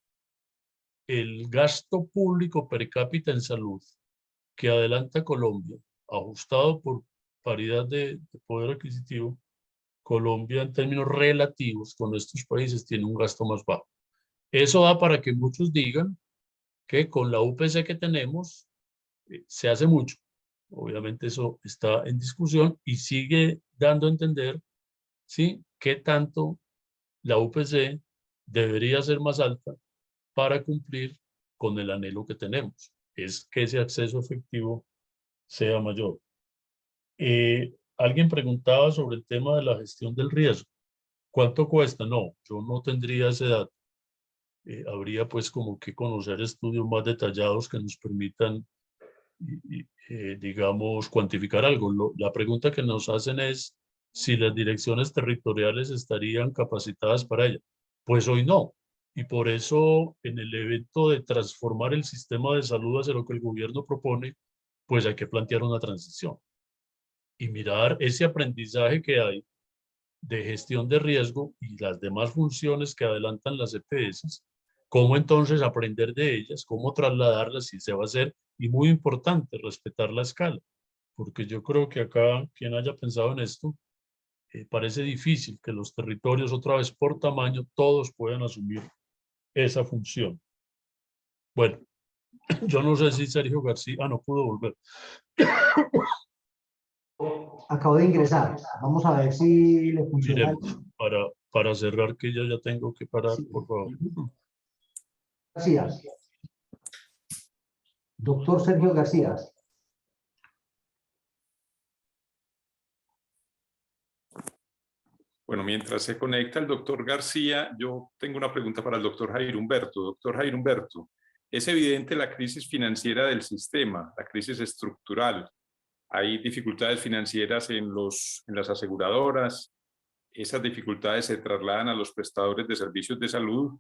el gasto público per cápita en salud que adelanta Colombia, ajustado por paridad de poder adquisitivo, Colombia en términos relativos con estos países tiene un gasto más bajo. Eso da para que muchos digan que con la UPC que tenemos se hace mucho. Obviamente eso está en discusión y sigue dando a entender, ¿sí?, qué tanto la UPC debería ser más alta para cumplir con el anhelo que tenemos, es que ese acceso efectivo sea mayor. Alguien preguntaba sobre el tema de la gestión del riesgo. ¿Cuánto cuesta? No, yo no tendría ese dato. Habría pues como que conocer estudios más detallados que nos permitan, digamos, cuantificar algo. La pregunta que nos hacen es si las direcciones territoriales estarían capacitadas para ello. Pues hoy no. Y por eso en el evento de transformar el sistema de salud hacia lo que el gobierno propone, pues hay que plantear una transición y mirar ese aprendizaje que hay de gestión de riesgo y las demás funciones que adelantan las EPS, cómo entonces aprender de ellas, cómo trasladarlas si se va a hacer, y muy importante, respetar la escala, porque yo creo que acá, quien haya pensado en esto, parece difícil que los territorios, otra vez por tamaño, todos puedan asumir esa función. Bueno, yo no sé si Sergio García, no pudo volver. Acabo de ingresar. Vamos a ver si le funciona. Miremos, para cerrar, que ya tengo que parar, Sí. por favor. García. Doctor Sergio García. Bueno, mientras se conecta el doctor García, yo tengo una pregunta para el doctor Jairo Humberto. Doctor Jairo Humberto, es evidente la crisis financiera del sistema, la crisis estructural. Hay dificultades financieras en las aseguradoras. Esas dificultades se trasladan a los prestadores de servicios de salud,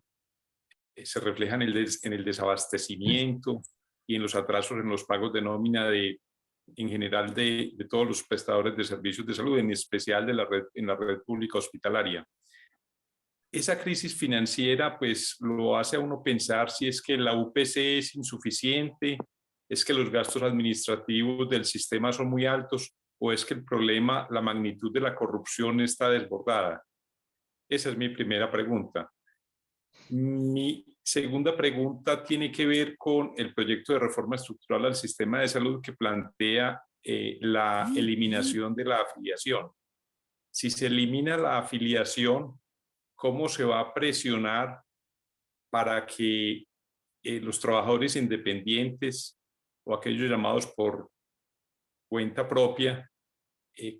se reflejan en el desabastecimiento y en los atrasos en los pagos de nómina en general de todos los prestadores de servicios de salud, en especial en la red pública hospitalaria. Esa crisis financiera pues lo hace a uno pensar si es que la UPC es insuficiente, es que los gastos administrativos del sistema son muy altos o es que el problema, la magnitud de la corrupción está desbordada. Esa es mi primera pregunta. Mi segunda pregunta tiene que ver con el proyecto de reforma estructural al sistema de salud que plantea la eliminación de la afiliación. Si se elimina la afiliación, ¿cómo se va a presionar para que los trabajadores independientes o aquellos llamados por cuenta propia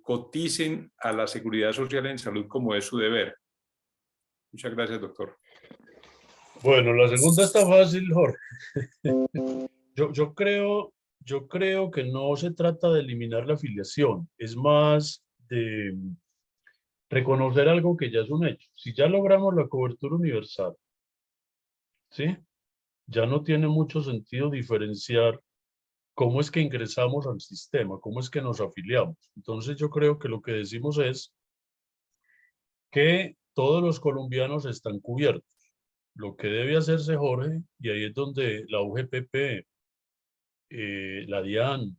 coticen a la Seguridad Social en salud como es su deber? Muchas gracias, doctor. Bueno, la segunda está fácil, Jorge. Yo creo que no se trata de eliminar la afiliación, es más de reconocer algo que ya es un hecho. Si ya logramos la cobertura universal, ¿sí?, ya no tiene mucho sentido diferenciar cómo es que ingresamos al sistema, cómo es que nos afiliamos. Entonces yo creo que lo que decimos es que todos los colombianos están cubiertos. Lo que debe hacerse, Jorge, y ahí es donde la UGPP, la DIAN,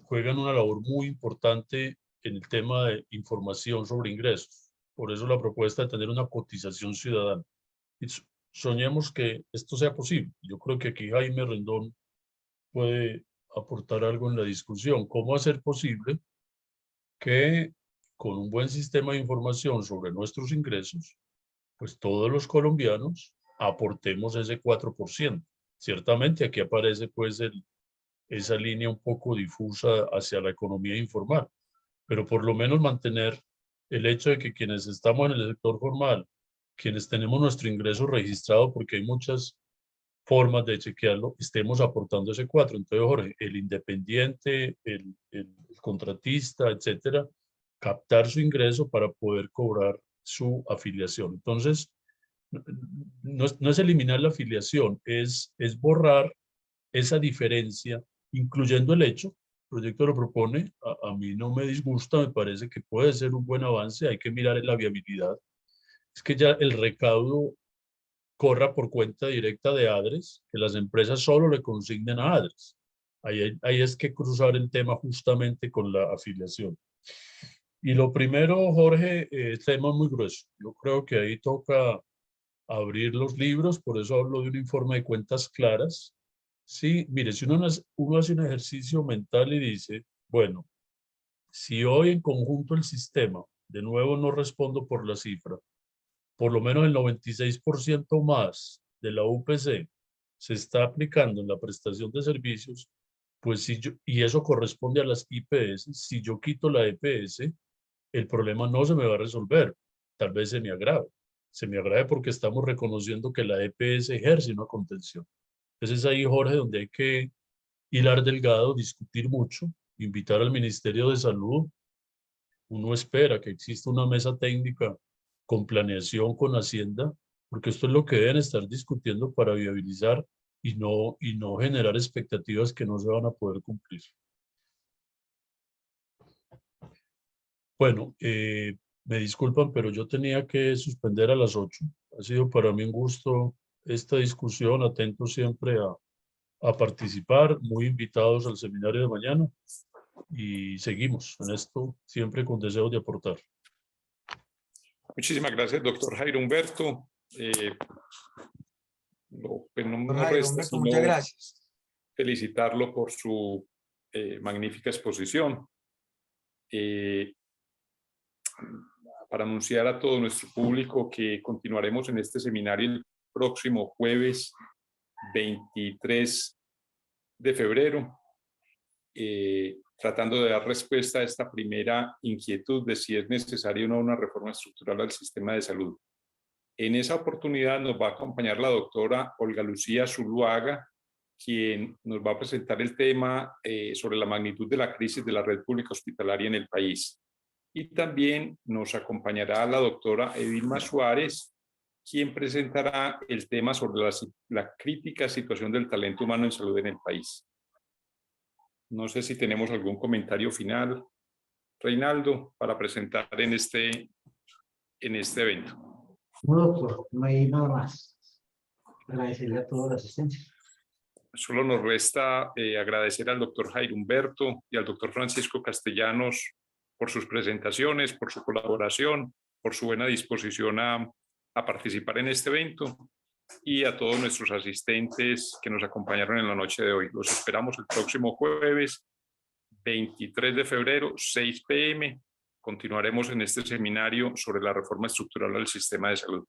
juegan una labor muy importante en el tema de información sobre ingresos. Por eso la propuesta de tener una cotización ciudadana. Y soñemos que esto sea posible. Yo creo que aquí Jaime Rendón puede aportar algo en la discusión. ¿Cómo hacer posible que con un buen sistema de información sobre nuestros ingresos, pues todos los colombianos aportemos ese 4%? Ciertamente aquí aparece pues esa línea un poco difusa hacia la economía informal, pero por lo menos mantener el hecho de que quienes estamos en el sector formal, quienes tenemos nuestro ingreso registrado, porque hay muchas formas de chequearlo, estemos aportando ese 4. Entonces, Jorge, el independiente, el contratista, etcétera, captar su ingreso para poder cobrar su afiliación. Entonces, no es eliminar la afiliación, es borrar esa diferencia, incluyendo el hecho, el proyecto lo propone, a mí no me disgusta, me parece que puede ser un buen avance, hay que mirar en la viabilidad. Es que ya el recaudo corra por cuenta directa de ADRES, que las empresas solo le consignen a ADRES. Ahí es que cruzar el tema justamente con la afiliación. Y lo primero, Jorge, tema muy grueso. Yo creo que ahí toca abrir los libros, por eso hablo de un informe de cuentas claras. Sí, mire, si uno hace un ejercicio mental y dice, bueno, si hoy en conjunto el sistema, de nuevo no respondo por la cifra, por lo menos el 96% más de la UPC se está aplicando en la prestación de servicios, pues y eso corresponde a las IPS, si yo quito la EPS, el problema no se me va a resolver, tal vez se me agrave. Se me agrave porque estamos reconociendo que la EPS ejerce una contención. Entonces ahí, Jorge, donde hay que hilar delgado, discutir mucho, invitar al Ministerio de Salud. Uno espera que exista una mesa técnica con planeación, con Hacienda, porque esto es lo que deben estar discutiendo para viabilizar y no generar expectativas que no se van a poder cumplir. Bueno, me disculpan, pero yo tenía que suspender a las 8. Ha sido para mí un gusto esta discusión, atento siempre a participar, muy invitados al seminario de mañana y seguimos en esto siempre con deseos de aportar. Muchísimas gracias, doctor Jairo Humberto. Pues no Doctor nos Jairo resta Humberto, sino muchas gracias. felicitarlo por su magnífica exposición. Para anunciar a todo nuestro público que continuaremos en este seminario el próximo jueves 23 de febrero, tratando de dar respuesta a esta primera inquietud de si es necesaria o no una reforma estructural al sistema de salud. En esa oportunidad nos va a acompañar la doctora Olga Lucía Zuluaga, quien nos va a presentar el tema sobre la magnitud de la crisis de la red pública hospitalaria en el país. Y también nos acompañará la doctora Edilma Suárez, quien presentará el tema sobre la crítica situación del talento humano en salud en el país. No sé si tenemos algún comentario final, Reinaldo, para presentar en este evento. No, doctor, no hay nada más. Agradecerle a toda la asistencia. Solo nos resta agradecer al doctor Jairo Humberto y al doctor Francisco Castellanos por sus presentaciones, por su colaboración, por su buena disposición a participar en este evento, y a todos nuestros asistentes que nos acompañaron en la noche de hoy. Los esperamos el próximo jueves, 23 de febrero, 6 p.m. Continuaremos en este seminario sobre la reforma estructural al sistema de salud.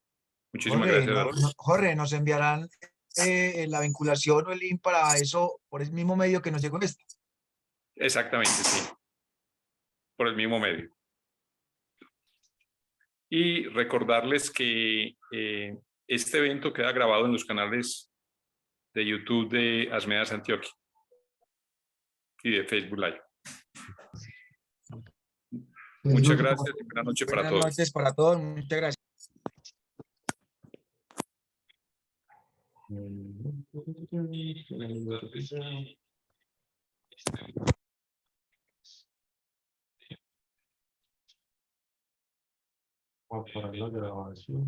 Muchísimas gracias. Jorge, nos enviarán la vinculación o el link para eso por el mismo medio que nos llegó este. Exactamente, sí. Por el mismo medio. Y recordarles que este evento queda grabado en los canales de YouTube de Asmedas Antioquia y de Facebook Live. Muchas gracias y buenas noches para todos. Buenas noches para todos. Muchas gracias. Voy a parar la grabación.